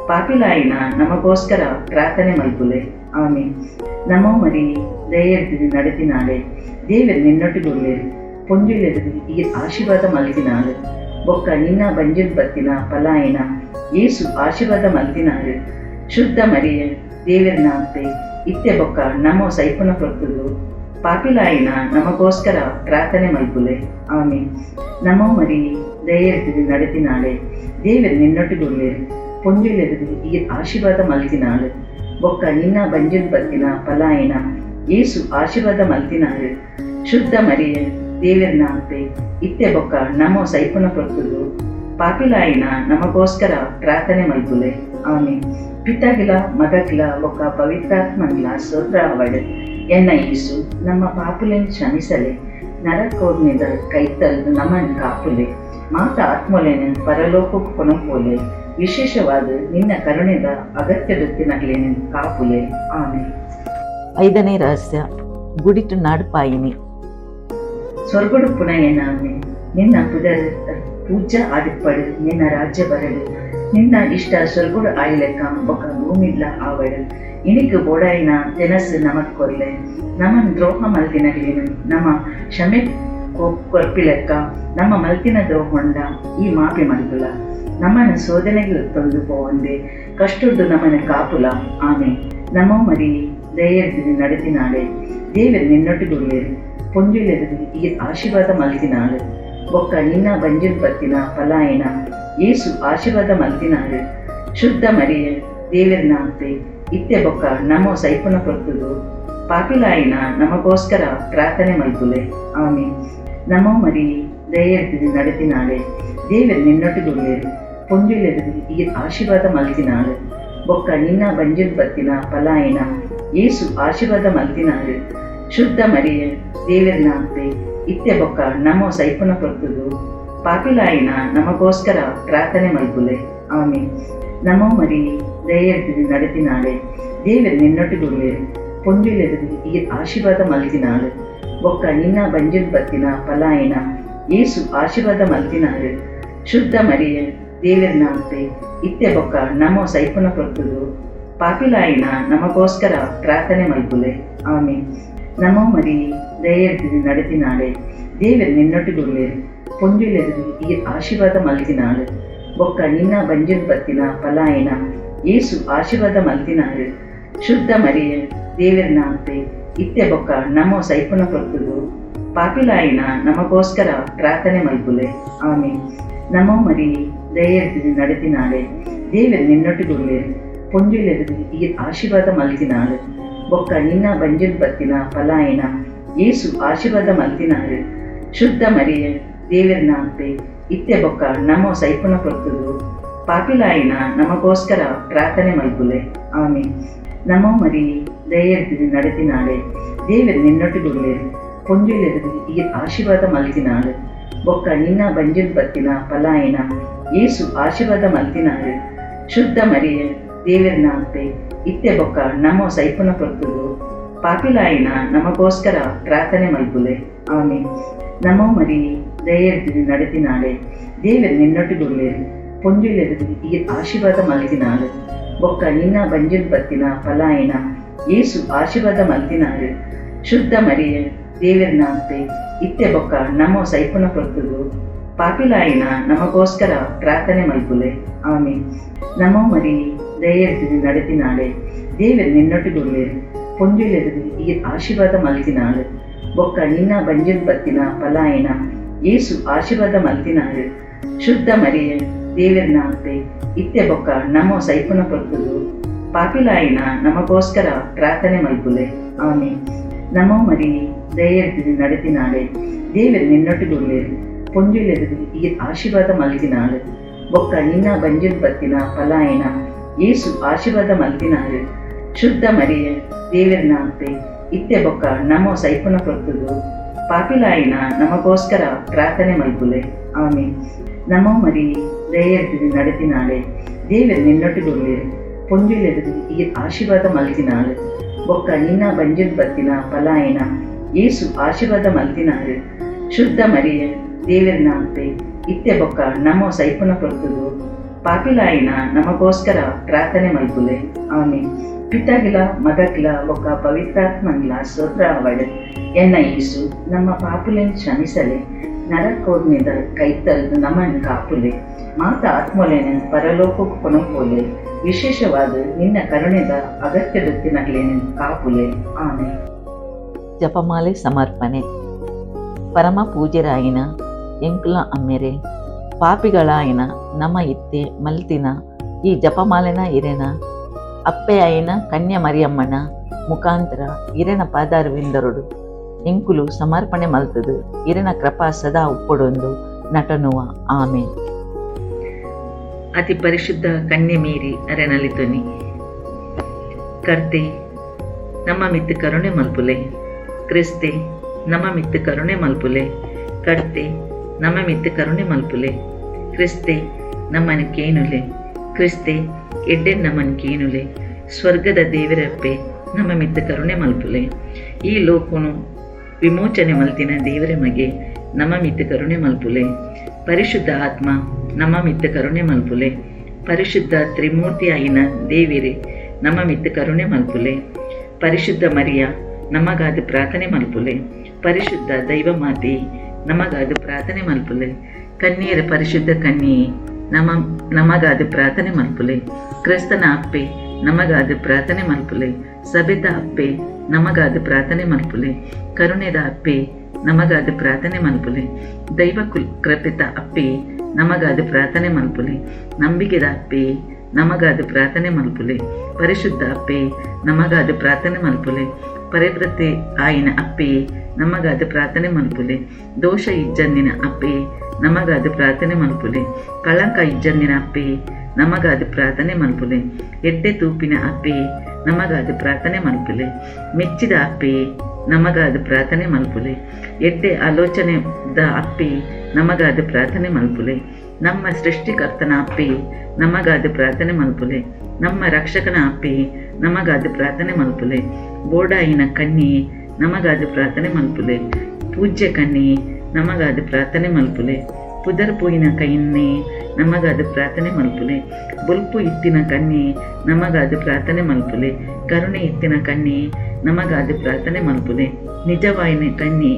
ಪಾಪಿಲಾಯಿನ ನಮಗೋಸ್ಕರ ಪ್ರಾರ್ಥನೆ ಮಲ್ಪುಲೆ ಆಮೀನ್. ನಮೋ ಮರಿ ದಯೆಡ್ದು ನಡೆತಿನಾಳೆ ದೇವರು ನಿನ್ನೊಟ್ಟಿಗುಳ್ಳೇರು ಪೊಂಜುಲೆದು ಈ ಆಶೀರ್ವಾದ ಮಲ್ತಿನಾಳು ಬೊಕ್ಕ ನಿನ್ನ ಬಂಜುಲ್ ಬತ್ತಿನ ಪಲಾಯನ ಏಸು ಆಶೀರ್ವಾದ ಮಲ್ತಿನಾಳು ಶುದ್ಧ ಮರಿಯ ದೇವರನ ಅಪ್ಪೆ ಇತ್ತೆ ಬೊಕ್ಕ ನಮೋ ಸೈಪುನ ಕೊರ್ತುದು ಪಾಪಿಲಾಯಿನ ನಮಗೋಸ್ಕರ ಪ್ರಾರ್ಥನೆ ಮಲ್ಪುಲೆ ಆಮೀನ್. ನಮೋ ಮರಿ ದಯೆಡ್ದು ನಡೆತಿನಾಳೆ ದೇವರು ನಿನ್ನೊಟ್ಟಿಗುಳ್ಳೇರು ಪೊಂಜುಲೆದು ಈ ಆಶೀರ್ವಾದ ಮಲ್ತಿನಾಳು ಬೊಕ್ಕ ನಿನ್ನ ಬಂಜುಲ್ ಬತ್ತಿನ ಪಲಾಯನ ಏಸು ಆಶೀರ್ವಾದ ಮಲ್ತಿನಾಳು ಶುದ್ಧ ಮರಿಯ ದೇವರನ ಅಪ್ಪೆ ಇತ್ತೆ ಬೊಕ್ಕ ನಮೋ ಸೈಪುನ ಕೊರ್ತುದು ಪಾಪಿಲಾಯಿನ ನಮಗೋಸ್ಕರ ಪ್ರಾರ್ಥನೆ ಮಲ್ಪುಲೆ ಆಮೀನ್. ಪಿತಾಗಿಲ ಮಗಗಿಲ ಬೊಕ್ಕ ಪವಿತ್ರಾತ್ಮನಿಲ ಸ್ತೋತ್ರ ಅವಡ್ ಎನ್ನ ಯೇಸು ನಮ್ಮ ಪಾಪುಲೆನ್ ಕ್ಷಮಿಸಲೆ ನರಕೋದ್ನಿಂದ ಕೈತಲ್ ನಮ್ಮನ್ನು ಕಾಪುಲೆ ಮಾತ ಆತ್ಮಲೇನ ಪರಲೋಕಕ್ಕೆ ಕೊನಪೋಲೆ ವಿಶೇಷವಾದ ನಿನ್ನ ಕರುಣೆದ ಅಗತ್ಯದೊತ್ತಿನಗಲೇನೆ ಕಾಪುಲೆ ಆಮೀನ್. 5ನೇ ರಹಸ್ಯ ಗುಡಿಟು ನಾಡುಪಾಯಿನಿ. ಸ್ವರ್ಗಡು ಪುನಃ ಏನಾಮೆ ನಿನ್ನ ಪೂಜಾ ಆಡಿಪಡು ನಿನ್ನ ರಾಜ್ಯ ಬರಡು ನಿನ್ನ ಇಷ್ಟ ಸ್ವರ್ಗುಡು ಆಯ್ಲೆಕ್ಕ ಬೊಕ್ಕ ಭೂಮಿಡ್ಲ ಆವಡು ಇಣಿಕು ಬೋಡಾಯಿನ ತೆನಸು ನಮಕ್ ಕೊರ್ಲೆ ನಮನ್ ದ್ರೋಹ ಮಲ್ತಿನಗಲಿನ ನಮ್ಮ ಕ್ಷಮೆ ಕೊರ್ಪಿಲೆಕ್ಕ ನಮ್ಮ ಮಲ್ತಿನದು ಹೊಂಡ ಈ ಮಾಪಿ ಮಲ್ಪುಲ ನಮ್ಮನ್ನು ಶೋಧನೆಗೆ ತೊಂದು ಪೋವಂದೆ ಕಷ್ಟುಡ್ದು ನಮ್ಮನ್ನು ಕಾಪುಲ ಆಮೆ ನಮೋ ಮರಿ ದಯೆಡ್ದು ನಡೆತಿನಾಳೆ ದೇವರು ನಿನ್ನೊಟ್ಟಿಗುಳ್ಳೇರು ಪೊಂಜುಲೆದು ಈ ಆಶೀರ್ವಾದ ಮಲ್ತಿನಾಳು ಬೊಕ್ಕ ನಿನ್ನ ಬಂಜುಲ್ ಪತ್ತಿನ ಪಲಾಯನ ಏಸು ಆಶೀರ್ವಾದ ಮಲ್ತಿನಾಳು ಶುದ್ಧ ಮರಿಯ ದೇವರನ ಅಂತೆ ಇತ್ತೆ ಬೊಕ್ಕ ನಮೋ ಸೈಪುನ ಕೊರ್ತುದು ಪಾಪಿಲಾಯಿನ ನಮಗೋಸ್ಕರ ಪ್ರಾರ್ಥನೆ ಮಲ್ಪುಲೆ ಆಮೆ ನಮೋ ಮರಿ ದಯೆಡ್ದು ನಡೆತಿನಾಳೆ ದೇವರು ನಿನ್ನೊಟ್ಟಿಗುಳ್ಳೇರು ಪೊಂಜುಲೆದು ಈ ಆಶೀರ್ವಾದ ಮಲ್ತಿನಾಳು ಬೊಕ್ಕ ನಿನ್ನ ಬಂಜುಲ್ ಪತ್ತಿನ ಪಲಾಯನ ಏಸು ಆಶೀರ್ವಾದ ಮಲ್ತಿನಾಳು ಶುದ್ಧ ಮರಿಯ ದೇವರನ ಅಂತೆ ಇತ್ತೆ ಬೊಕ್ಕ ನಮೋ ಸೈಪುನ ಕೊರ್ತುದು ಪಾಪಿಲಾಯಿನ ನಮಗೋಸ್ಕರ ಪ್ರಾರ್ಥನೆ ಮಲ್ಪುಲೆ ಆಮೆ ನಮೋ ಮರಿ ದಯೆಡ್ದು ನಡೆತಿನಾಳೆ ದೇವರು ನಿನ್ನೊಟ್ಟಿಗುಳ್ಳೇರು ಪೊಂಜುಲೆದು ಈ ಆಶೀರ್ವಾದ ಮಲ್ತಿನಾಳು ಬೊಕ್ಕ ನಿನ್ನ ಬಂಜುಲ್ ಪತ್ತಿನ ಪಲಾಯನ ಏಸು ಆಶೀರ್ವಾದ ಮಲ್ತಿನಾಳು ಶುದ್ಧ ಮರಿಯ ದೇವರನ ಅಂತೆ ಇತ್ತೆ ಬೊಕ್ಕ ನಮೋ ಸೈಪುನ ಕೊರ್ತುದು ಪಾಪಿಲಾಯಿನ ನಮಗೋಸ್ಕರ ಪ್ರಾರ್ಥನೆ ಮಲ್ಪುಲೆ ಆಮೆ ನಮೋ ಮರಿ ದಯೆಡ್ದು ನಡೆತಿನಾಳೆ ದೇವರು ನಿನ್ನೊಟ್ಟಿಗುಳ್ಳೇರು ಪೊಂಜುಲೆದು ಈ ಆಶೀರ್ವಾದ ಮಲ್ತಿನಾಳು ಬೊಕ್ಕ ನಿನ್ನ ಬಂಜುಲ್ ಪತ್ತಿನ ಪಲಾಯನ ಏಸು ಆಶೀರ್ವಾದ ಮಲ್ತಿನಾಳು ಶುದ್ಧ ಮರಿಯ ದೇವರನ ಅಂತೆ ಇತ್ತೆ ಬೊಕ್ಕ ನಮೋ ಸೈಪುನ ಕೊರ್ತುದು ಪಾಪಿಲಾಯಿನ ನಮಗೋಸ್ಕರ ಪ್ರಾರ್ಥನೆ ಮಲ್ಪುಲೆ ಆಮೆ ನಮೋ ಮರಿ ದಯೆಡ್ದು ನಡೆತಿನಾಳೆ ದೇವರು ನಿನ್ನೊಟ್ಟಿಗುಳ್ಳೇರು ಪೊಂಜುಲೆದು ಈ ಆಶೀರ್ವಾದ ಮಲ್ತಿನಾಳು ಬೊಕ್ಕ ನಿನ್ನ ಬಂಜುಲ್ ಪತ್ತಿನ ಪಲಾಯನ ಏಸು ಆಶೀರ್ವಾದ ಮಲ್ತಿನಾಳು ಶುದ್ಧ ಮರಿಯ ದೇವರನ ಅಂತೆ ಇತ್ತೆ ಬೊಕ್ಕ ನಮೋ ಸೈಪುನ ಕೊರ್ತುದು ಪಾಪಿಲಾಯಿನ ನಮಗೋಸ್ಕರ ಪ್ರಾರ್ಥನೆ ಮಲ್ಪುಲೆ ಆಮೆ ನಮೋ ಮರಿ ದಯೆಡ್ದು ನಡೆತಿನಾಳೆ ದೇವರು ನಿನ್ನೊಟ್ಟಿಗುಳ್ಳೇರು ಪೊಂಜುಲೆದು ಈ ಆಶೀರ್ವಾದ ಮಲ್ತಿನಾಳು ಬೊಕ್ಕ ನಿನ್ನ ಬಂಜುಲ್ ಪತ್ತಿನ ಪಲಾಯನ ಏಸು ಆಶೀರ್ವಾದ ಮಲ್ತಿನಾಳು ಶುದ್ಧ ಮರಿಯ ದೇವರನ ಅಂತೆ ಇತ್ತೆ ಬೊಕ್ಕ ನಮೋ ಸೈಪುನ ಕೊರ್ತುದು ಪಾಪಿಲಾಯಿನ ನಮಗೋಸ್ಕರ ಪ್ರಾರ್ಥನೆ ಮಲ್ಪುಲೆ ಆಮೆ ನಮೋ ಮರಿ ದಯೆಡ್ದು ನಡೆತಿನಾಳೆ ದೇವರು ನಿನ್ನೊಟ್ಟಿಗುಳ್ಳೇರು ಪೊಂಜುಲೆದು ಈ ಆಶೀರ್ವಾದ ಮಲ್ತಿನಾಳು ಬೊಕ್ಕ ನಿನ್ನ ಬಂಜುಲ್ ಪತ್ತಿನ ಪಲಾಯನ ಏಸು ಆಶೀರ್ವಾದ ಮಲ್ತಿನಾಳು ಶುದ್ಧ ಮರಿಯ ದೇವರನ ಅಂತೆ ಇತ್ತೆ ಬೊಕ್ಕ ನಮೋ ಸೈಪುನ ಕೊರ್ತುದು ಪಾಪಿಲಾಯಿನ ನಮಗೋಸ್ಕರ ಪ್ರಾರ್ಥನೆ ಮಲ್ಪುಲೆ ಆಮೆ ನಮೋ ಮರಿ ದಯೆಡ್ದು ನಡೆತಿನಾಳೆ ದೇವರು ನಿನ್ನೊಟ್ಟಿಗುಳ್ಳೇರು ಪೊಂಜುಲೆದು ಈ ಆಶೀರ್ವಾದ ಮಲ್ತಿನಾಳು ಬೊಕ್ಕ ನಿನ್ನ ಬಂಜುಲ್ ಪತ್ತಿನ ಪಲಾಯನ ಏಸು ಆಶೀರ್ವಾದ ಮಲ್ತಿನಾಳು ಶುದ್ಧ ಮರಿಯ ದೇವರನ ಅಂತೆ ಇತ್ತೆ ಬೊಕ್ಕ ನಮೋ ಸೈಪುನ ಕೊರ್ತುದು ಪಾಪಿಲಾಯಿನ ನಮಗೋಸ್ಕರ ಪ್ರಾರ್ಥನೆ ಮಲ್ಪುಲೆ ಆಮೆ ನಮೋ ಮರಿ ದಯೆಡ್ದು ನಡೆತಿನಾಳೆ ದೇವರು ನಿನ್ನೊಟ್ಟಿಗುಳ್ಳೇರು ಪೊಂಜುಲೆದು ಈ ಆಶೀರ್ವಾದ ಮಲ್ತಿನಾಳು ಬೊಕ್ಕ ನಿನ್ನ ಬಂಜುಲ್ ಪತ್ತಿನ ಪಲಾಯನ ಏಸು ಆಶೀರ್ವಾದ ಮಲ್ತಿನಾಳು ಶುದ್ಧ ಮರಿಯ ದೇವರನ ಅಂತೆ ಇತ್ತೆ ಬೊಕ್ಕ ನಮೋ ಸೈಪುನ ಕೊರ್ತುದು ಪಾಪಿಲಾಯಿನ ನಮಗೋಸ್ಕರ ಪ್ರಾರ್ಥನೆ ಮಲ್ಪುಲೆ ಆಮೆ ನಮೋ ಮರಿ ದಯೆಡ್ದು ನಡೆತಿನಾಳೆ ದೇವರು ನಿನ್ನೊಟ್ಟಿಗುಳ್ಳೇರು ಪೊಂಜುಲೆದು ಈ ಆಶೀರ್ವಾದ ಮಲ್ತಿನಾಳು ಬೊಕ್ಕ ನಿನ್ನ ಬಂಜುಲ್ ಪತ್ತಿನ ಪಲಾಯನ ಏಸು ಆಶೀರ್ವಾದ ಮಲ್ತಿನಾಳು ಶುದ್ಧ ಮರಿಯ ದೇವರನ ಅಂತೆ ಇತ್ತೆ ಬೊಕ್ಕ ನಮೋ ಸೈಪುನ ಕೊರ್ತುದು ಪಾಪಿಲಾಯಿನ ನಮಗೋಸ್ಕರ ಪ್ರಾರ್ಥನೆ ಮಲ್ಪುಲೆ ಆಮೆ ಪಿತಾಗಿಲ ಮಗಕ್ಲ ಬೊಕ್ಕ ಪವಿತ್ರಾತ್ಮನ್ಲ ಸ್ತೋತ್ರ ಅವಡು ಎನ್ನ ಈಸು ನಮ್ಮ ಪಾಪುಲೆನ್ ಕ್ಷಮಿಸಲೆ ನರಕೋಡ್ನಿದ ಕೈತಲ್ದು ನಮ್ಮನ್ನು ಕಾಪುಲೆ ಮಾತ ಆತ್ಮಲೇನ ಪರಲೋಕಕ್ಕೆ ಕೊನಪೋಲೆ ವಿಶೇಷವಾದ ನಿನ್ನ ಕರುಣೆದ ಅಗತ್ಯದೊತ್ತಿನಗ್ಲೇನ ಕಾಪುಲೆ ಆಮೆ. ಜಪಮಾಲೆ ಸಮರ್ಪಣೆ. ಪರಮ ಪೂಜ್ಯರಾಯಿನ ಎಂಕುಲ ಅಮ್ಮೆರೆ ಪಾಪಿಗಳಾಯಿನ ನಮ್ಮ ಇತ್ತೆ ಮಲ್ತಿನ ಈ ಜಪಮಾಲೆನ ಇರೆನ ಅಪ್ಪೆ ಆಯಿನ ಕನ್ಯಾ ಮರಿಯಮ್ಮನ ಮುಖಾಂತರ ಇರೆನ ಪಾದಾರವಿಂದರುಡು ಎಂಕುಲು ಸಮರ್ಪಣೆ ಮಲ್ತದು ಇರೆನ ಕೃಪಾ ಸದಾ ಉಪ್ಪೊಡೊಂದು ನಟನುವ ಆಮೆ. ಅತಿ ಪರಿಶುದ್ಧ ಕನ್ಯೆ ಮೀರಿ ಅರೆನಲಿತೊನಿ ಕರ್ತೆ ನಮ್ಮ ಮಿತ್ತು ಕರುಣೆ ಮಲ್ಪುಲೆ. ಕ್ರಿಸ್ತೆ ನಮ್ಮ ಮಿತ್ತು ಕರುಣೆ ಮಲ್ಪುಲೆ. ಕರ್ತೆ ನಮ್ಮ ಮಿತ್ತು ಕರುಣೆ ಮಲ್ಪುಲೆ. ಕ್ರಿಸ್ತೆ ನಮ್ಮನ್ನು ಕೇನುಲೆ. ಕ್ರಿಸ್ತೆ ಎಡ್ಡೆ ನಮ್ಮನ್ನು ಕೇನುಲೆ. ಸ್ವರ್ಗದ ದೇವರಪ್ಪೆ ನಮ್ಮ ಮಿತ್ತು ಕರುಣೆ ಮಲ್ಪುಲೆ. ಈ ಲೋಕನು ವಿಮೋಚನೆ ಮಲ್ತಿನ ದೇವರ ಮಗೆ ನಮ್ಮ ಮಿತ್ತು ಕರುಣೆ ಮಲ್ಪುಲೆ. ಪರಿಶುದ್ಧ ಆತ್ಮ ನಮ್ಮ ಮಿತ್ತು ಕರುಣೆ ಮಲ್ಪುಲೆ. ಪರಿಶುದ್ಧ ತ್ರಿಮೂರ್ತಿ ಆಯಿನ ದೇವಿರೆ ನಮ್ಮ ಮಿತ್ತು ಕರುಣೆ ಮಲ್ಪುಲೆ. ಪರಿಶುದ್ಧ ಮರಿಯ ನಮಗಾದ ಪ್ರಾರ್ಥನೆ ಮಲ್ಪುಲೆ. ಪರಿಶುದ್ಧ ದೈವ ಮಾತೆ ನಮಗಾದು ಪ್ರಾರ್ಥನೆ ಮಲ್ಪುಲೆ. ಕನ್ನಿಯರ ಪರಿಶುದ್ಧ ಕನ್ನಿಯೇ ನಮಗಾದು ಪ್ರಾರ್ಥನೆ ಮಲ್ಪುಲೆ. ಕ್ರಿಸ್ತನ ಅಪ್ಪೆ ನಮಗಾದು ಪ್ರಾರ್ಥನೆ ಮಲ್ಪುಲೆ. ಸಭೆದ ಅಪ್ಪೆ ನಮಗಾದು ಪ್ರಾರ್ಥನೆ ಮಲ್ಪುಲೆ. ಕರುಣೆದ ಅಪ್ಪೆ ನಮಗಾದು ಪ್ರಾರ್ಥನೆ ಮಲ್ಪುಲೆ. ದೈವ ಕೃಪಿತ ಅಪ್ಪೆ ನಮಗಾದು ಪ್ರಾರ್ಥನೆ ಮಲ್ಪುಲೆ. ನಂಬಿಕೆದ ಅಪ್ಪೆ ನಮಗಾದು ಪ್ರಾರ್ಥನೆ ಮಲ್ಪುಲೆ. ಪರಿಶುದ್ಧ ಅಪ್ಪೆ ನಮಗಾದು ಪ್ರಾರ್ಥನೆ ಮಲ್ಪುಲೆ. ಪರಿವೃತ್ತಿ ಆಯಿನ ಅಪ್ಪೆ ನಮಗಾದು ಪ್ರಾರ್ಥನೆ ಮಲ್ಪುಲೆ. ದೋಷ ಇಜ್ಜಂದಿನ ಅಪ್ಪೆ ನಮಗಾದು ಪ್ರಾರ್ಥನೆ ಮಲ್ಪುಲೆ. ಕಳಂಕ ಇಜ್ಜಂದಿನ ಅಪ್ಪೆ ನಮಗಾದು ಪ್ರಾರ್ಥನೆ ಮಲ್ಪುಲೆ. ಎಡ್ಡೆ ತೂಪಿನ ಅಪ್ಪೆ ನಮಗಾದು ಪ್ರಾರ್ಥನೆ ಮಲ್ಪುಲೆ. ಮೆಚ್ಚಿದ ಅಪ್ಪೆ ನಮಗಾದು ಪ್ರಾರ್ಥನೆ ಮಲ್ಪುಲೆ. ಎಡ್ಡೆ ಆಲೋಚನೆದ ಅಪ್ಪೆ ನಮಗಾದು ಪ್ರಾರ್ಥನೆ ಮಲ್ಪುಲೆ. ನಮ್ಮ ಸೃಷ್ಟಿಕರ್ತನ ಅಪ್ಪೆ ನಮಗಾದು ಪ್ರಾರ್ಥನೆ ಮಲ್ಪುಲೆ. ನಮ್ಮ ರಕ್ಷಕನ ಅಪ್ಪೆ ನಮಗಾದು ಪ್ರಾರ್ಥನೆ ಮಲ್ಪುಲೆ. ಬೋಡಾಯಿನ ಕನ್ಯೆ ನಮಗಾದು ಪ್ರಾರ್ಥನೆ ಮಲ್ಪುಲೆ. ಪೂಜ್ಯ ಕನ್ಯೆ ನಮಗಾದು ಪ್ರಾರ್ಥನೆ ಮಲ್ಪುಲೆ. ಪುದರ್ಪೋಯಿನ ಕನ್ಯೆ ನಮಗಾದು ಪ್ರಾರ್ಥನೆ ಮಲ್ಪುಲೆ. ಬೊಲ್ಪು ಇತ್ತಿನ ಕನ್ಯೆ ನಮಗಾದು ಪ್ರಾರ್ಥನೆ ಮಲ್ಪುಲೆ. ಕರುಣೆ ಇತ್ತಿನ ಕನ್ಯೆ ನಮಗಾದು ಪ್ರಾರ್ಥನೆ ಮಲ್ಪುಲೆ. ನಿಜವಾಯಿನ ಕನ್ಯೆ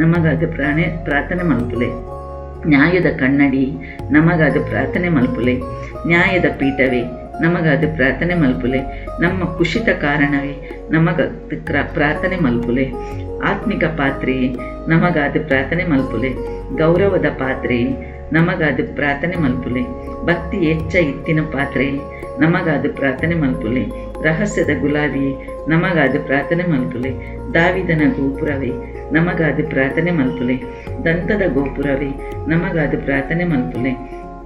ನಮಗಾದು ಪ್ರಾರ್ಥನೆ ಮಲ್ಪುಲೆ. ನ್ಯಾಯದ ಕನ್ನಡಿ ನಮಗಾದು ಪ್ರಾರ್ಥನೆ ಮಲ್ಪುಲೆ. ನ್ಯಾಯದ ಪೀಠವೇ ನಮಗಾದು ಪ್ರಾರ್ಥನೆ ಮಲ್ಪುಲೆ. ನಮ್ಮ ಕುಶಿತ ಕಾರಣವೇ ನಮಗಾದು ಪ್ರಾರ್ಥನೆ ಮಲ್ಪುಲೆ. ಆತ್ಮಿಕ ಪಾತ್ರೆ ನಮಗಾದು ಪ್ರಾರ್ಥನೆ ಮಲ್ಪುಲೆ. ಗೌರವದ ಪಾತ್ರೆ ನಮಗಾದು ಪ್ರಾರ್ಥನೆ ಮಲ್ಪುಲೆ. ಭಕ್ತಿ ಹೆಚ್ಚ ಇತ್ತಿನ ಪಾತ್ರೆ ನಮಗಾದು ಪ್ರಾರ್ಥನೆ ಮಲ್ಪುಲೆ. ರಹಸ್ಯದ ಗುಲಾಬಿ ನಮಗಾದು ಪ್ರಾರ್ಥನೆ ಮಲ್ಪುಲೆ. ದಾವಿದನ ಗೋಪುರವೇ ನಮಗಾದು ಪ್ರಾರ್ಥನೆ ಮಲ್ಪುಲೆ. ದಂತದ ಗೋಪುರವೇ ನಮಗಾದು ಪ್ರಾರ್ಥನೆ ಮಲ್ಪುಲೆ.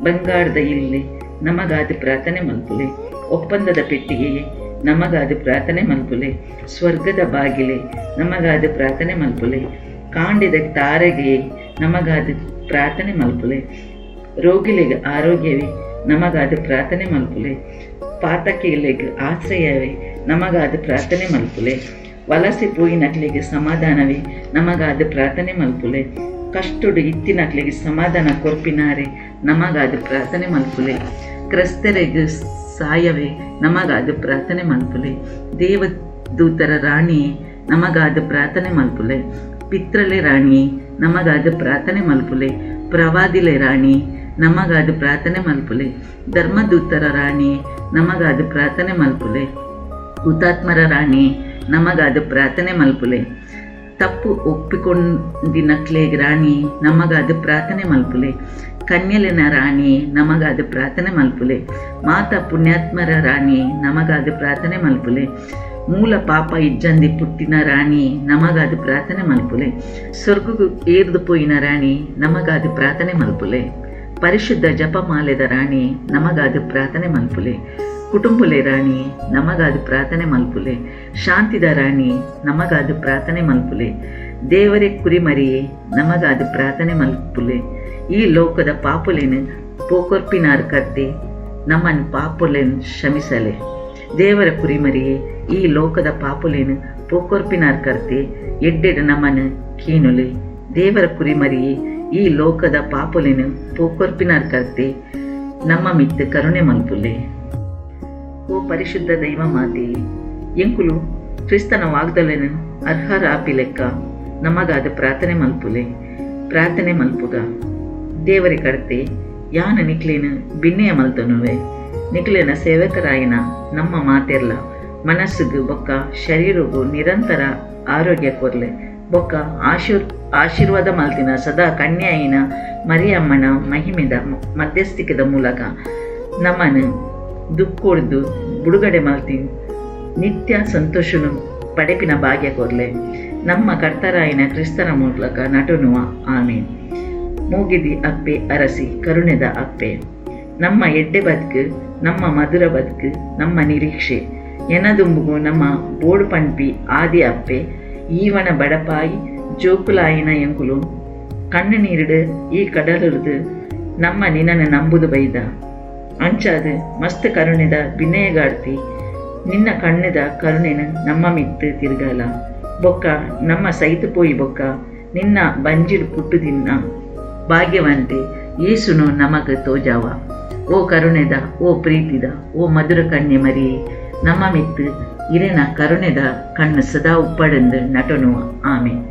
ಬಂಗಾರದ ಇಲ್ಲಿ ನಮಗಾದು ಪ್ರಾರ್ಥನೆ ಮಲ್ಪುಲೆ. ಒಪ್ಪಂದದ ಪೆಟ್ಟಿಗೆಯೇ ನಮಗಾದು ಪ್ರಾರ್ಥನೆ ಮಲ್ಪುಲೆ. ಸ್ವರ್ಗದ ಬಾಗಿಲೆ ನಮಗಾದು ಪ್ರಾರ್ಥನೆ ಮಲ್ಪುಲೆ. ಕಾಂಡಿದ ತಾರೆಗೆ ನಮಗಾದು ಪ್ರಾರ್ಥನೆ ಮಲ್ಪುಲೆ. ರೋಗಿಲೆಗೆ ಆರೋಗ್ಯವೇ ನಮಗಾದು ಪ್ರಾರ್ಥನೆ ಮಲ್ಪುಲೆ. ಪಾತಕಿಲೆಗೆ ಆಶ್ರಯವೇ ನಮಗಾದು ಪ್ರಾರ್ಥನೆ ಮಲ್ಪುಲೆ. ವಲಸೆ ಪೋಯಿನಕ್ಲಿಗೆ ಸಮಾಧಾನವೇ ನಮಗಾದು ಪ್ರಾರ್ಥನೆ ಮಲ್ಪುಲೆ. ಕಷ್ಟುಡು ಇತ್ತಿನಕ್ಲಿಗೆ ಸಮಾಧಾನ ಕೊರ್ಪಿನಾರೆ ನಮಗಾದು ಪ್ರಾರ್ಥನೆ ಮಲ್ಪುಲೆ. ಕ್ರೈಸ್ತರಿಗೆ ಸಾಯವೇ ನಮಗಾದು ಪ್ರಾರ್ಥನೆ ಮಲ್ಪುಲೆ. ದೇವದೂತರ ರಾಣಿಯೇ ನಮಗಾದು ಪ್ರಾರ್ಥನೆ ಮಲ್ಪುಲೆ. ಪಿತ್ರಲೆ ರಾಣಿಯೇ ನಮಗಾದು ಪ್ರಾರ್ಥನೆ ಮಲ್ಪುಲೆ. ಪ್ರವಾದಿಲೆ ರಾಣಿ ನಮಗಾದು ಪ್ರಾರ್ಥನೆ ಮಲ್ಪುಲೆ. ಧರ್ಮದೂತರ ರಾಣಿ ನಮಗಾದು ಪ್ರಾರ್ಥನೆ ಮಲ್ಪುಲೆ. ಹುತಾತ್ಮರ ರಾಣಿ ನಮಗಾದು ಪ್ರಾರ್ಥನೆ ಮಲ್ಪುಲೆ. ತಪ್ಪು ಒಪ್ಪಿಕೊಂಡಿನಕ್ಲೆ ರಾಣಿ ನಮಗಾದು ಪ್ರಾರ್ಥನೆ ಮಲ್ಪುಲೆ. ಕನ್ಯಲಿನ ರಾಣಿ ನಮಗಾದು ಪ್ರಾರ್ಥನೆ ಮಲ್ಪುಲೆ. ಮಾತಾ ಪುಣ್ಯಾತ್ಮರ ರಾಣಿ ನಮಗಾದು ಪ್ರಾರ್ಥನೆ ಮಲ್ಪುಲೆ. ಮೂಲ ಪಾಪ ಇಜ್ಜಂದಿ ಪುಟ್ಟಿನ ರಾಣಿ ನಮಗಾದು ಪ್ರಾರ್ಥನೆ ಮಲ್ಪುಲೆ. ಸ್ವರ್ಗು ಏರ್ದು ಪೋಯಿನ ರಾಣಿ ನಮಗಾದು ಪ್ರಾರ್ಥನೆ ಮಲ್ಪುಲೆ. ಪರಿಶುದ್ಧ ಜಪಮಾಲೆದ ರಾಣಿ ನಮಗಾದು ಪ್ರಾರ್ಥನೆ ಮಲ್ಪುಲೆ. ಕುಟುಂಬಲೆ ರಾಣಿ ನಮಗಾದು ಪ್ರಾರ್ಥನೆ ಮಲ್ಪುಲೆ. ಶಾಂತಿದ ರಾಣಿ ನಮಗಾದು ಪ್ರಾರ್ಥನೆ ಮಲ್ಪುಲೆ. ದೇವರೇ ಕುರಿಮರಿಯೇ ನಮಗಾದು ಪ್ರಾರ್ಥನೆ ಮಲ್ಪುಲೆ. ಈ ಲೋಕದ ಪಾಪುಲೆನು ಪೋಕೊರ್ಪಿನಾರ್ ಕರ್ತೆ ನಮ್ಮನ್ನು ಪಾಪುಲೆನು ಕ್ಷಮಿಸಲೆ. ದೇವರ ಕುರಿಮರಿಯೇ ಈ ಲೋಕದ ಪಾಪುಲೆನು ಪೋಕೊರ್ಪಿನಾರ್ ಕರ್ತೆ ಎಡ್ಡೆಡು ನಮ್ಮನ್ನು ಕೀನುಲೆ. ದೇವರ ಕುರಿಮರಿಯೇ ಈ ಲೋಕದ ಪಾಪುಲೆನು ಪೋಕೊರ್ಪಿನಾರ್ ಕರ್ತೆ ನಮ್ಮ ಮಿತ್ತು ಕರುಣೆ ಮಲ್ಪುಲೆ. ಓ ಪರಿಶುದ್ಧ ದೈವ ಮಾತೆಯೇ, ಎಂಕುಲು ಕ್ರಿಸ್ತನ ವಾಗ್ದಲೆನು ಅರ್ಹರಾಪಿ ಲೆಕ್ಕ ನಮಗಾದ ಪ್ರಾರ್ಥನೆ ಮಲ್ಪುಲೆ. ಪ್ರಾರ್ಥನೆ ಮಲ್ಪುಗ ದೇವರಿ ಕಡತೆ ಯಾನ ನಿಕ್ಲೇನು ಬಿನ್ನೆಯ ಮಲ್ತನುವೆ. ನಿಕ್ಲೇನ ಸೇವಕರಾಯಿನ ನಮ್ಮ ಮಾತೆರ್ಲ ಮನಸ್ಸುಗು ಬೊಕ್ಕ ಶರೀರಗೂ ನಿರಂತರ ಆರೋಗ್ಯ ಕೊರ್ಲೆ. ಬೊಕ್ಕ ಆಶೀರ್ವಾದ ಮಲ್ತಿನ ಸದಾ ಕನ್ಯಾಯಿನ ಮರಿಯಮ್ಮನ ಮಹಿಮೆದ ಮಧ್ಯಸ್ಥಿಕೆದ ಮೂಲಕ ನಮ್ಮನ್ನು ದುಃಖೊಡ್ದು ಬಿಡುಗಡೆ ಮಲ್ತಿ ನಿತ್ಯ ಸಂತೋಷನು ಪಡೆಪಿನ ಭಾಗ್ಯ ಕೊರ್ಲೆ. ನಮ್ಮ ಕರ್ತರಾಯಿನ ಕ್ರಿಸ್ತನ ಮೂಲಕ ನಟುನುವ ಆಮೇನ್. ಮೂಗಿದಿ ಅಪ್ಪೆ ಅರಸಿ ಕರುಣೆದ ಅಪ್ಪೆ. ನಮ್ಮ ಎಡ್ಡೆ ಬದುಕು ನಮ್ಮ ಮಧುರ ಬದುಕು ನಮ್ಮ ನಿರೀಕ್ಷೆ ಎನದುಂಬುಗು ನಮ್ಮ ಬೋಡು ಪಂಪಿ ಆದಿ ಅಪ್ಪೆ. ಈವನ ಬಡಪಾಯಿ ಜೋಕುಲಾಯಿನ ಎಂಕುಲು ಕಣ್ಣು ನೀರಿಡು ಈ ಕಡಲುರ್ದು ನಮ್ಮ ನಿನ್ನನ್ನು ನಂಬುದು ಬೈದ ಅಂಚಾದು ಮಸ್ತ್ ಕರುಣೆದ ಬಿನ್ನಯಗಾಡ್ತಿ ನಿನ್ನ ಕಣ್ಣದ ಕರುಣೆನ ನಮ್ಮ ಮಿತ್ತು ತಿರುಗಲ. ಬೊಕ್ಕ ನಮ್ಮ ಸೈತು ಪೋಯಿ ಬೊಕ್ಕ ನಿನ್ನ ಬಂಜಿಡು ಪುಟ್ಟು ದಿನ್ನ ಭಾಗ್ಯವಂತೆ ಯೇಸುನು ನಮಗ ತೋಜಾವ. ಓ ಕರುಣೆದ ಓ ಪ್ರೀತಿದ ಓ ಮಧುರ ಕಣ್ಣೆ ಮರಿಯೇ ನಮ್ಮ ಮಿತ್ತು ಇರೆನ ಕರುಣೆದ ಕಣ್ಣು ಸದಾ ಉಪ್ಪಡೆಂದು ನಟನುವ ಆಮೇನ್.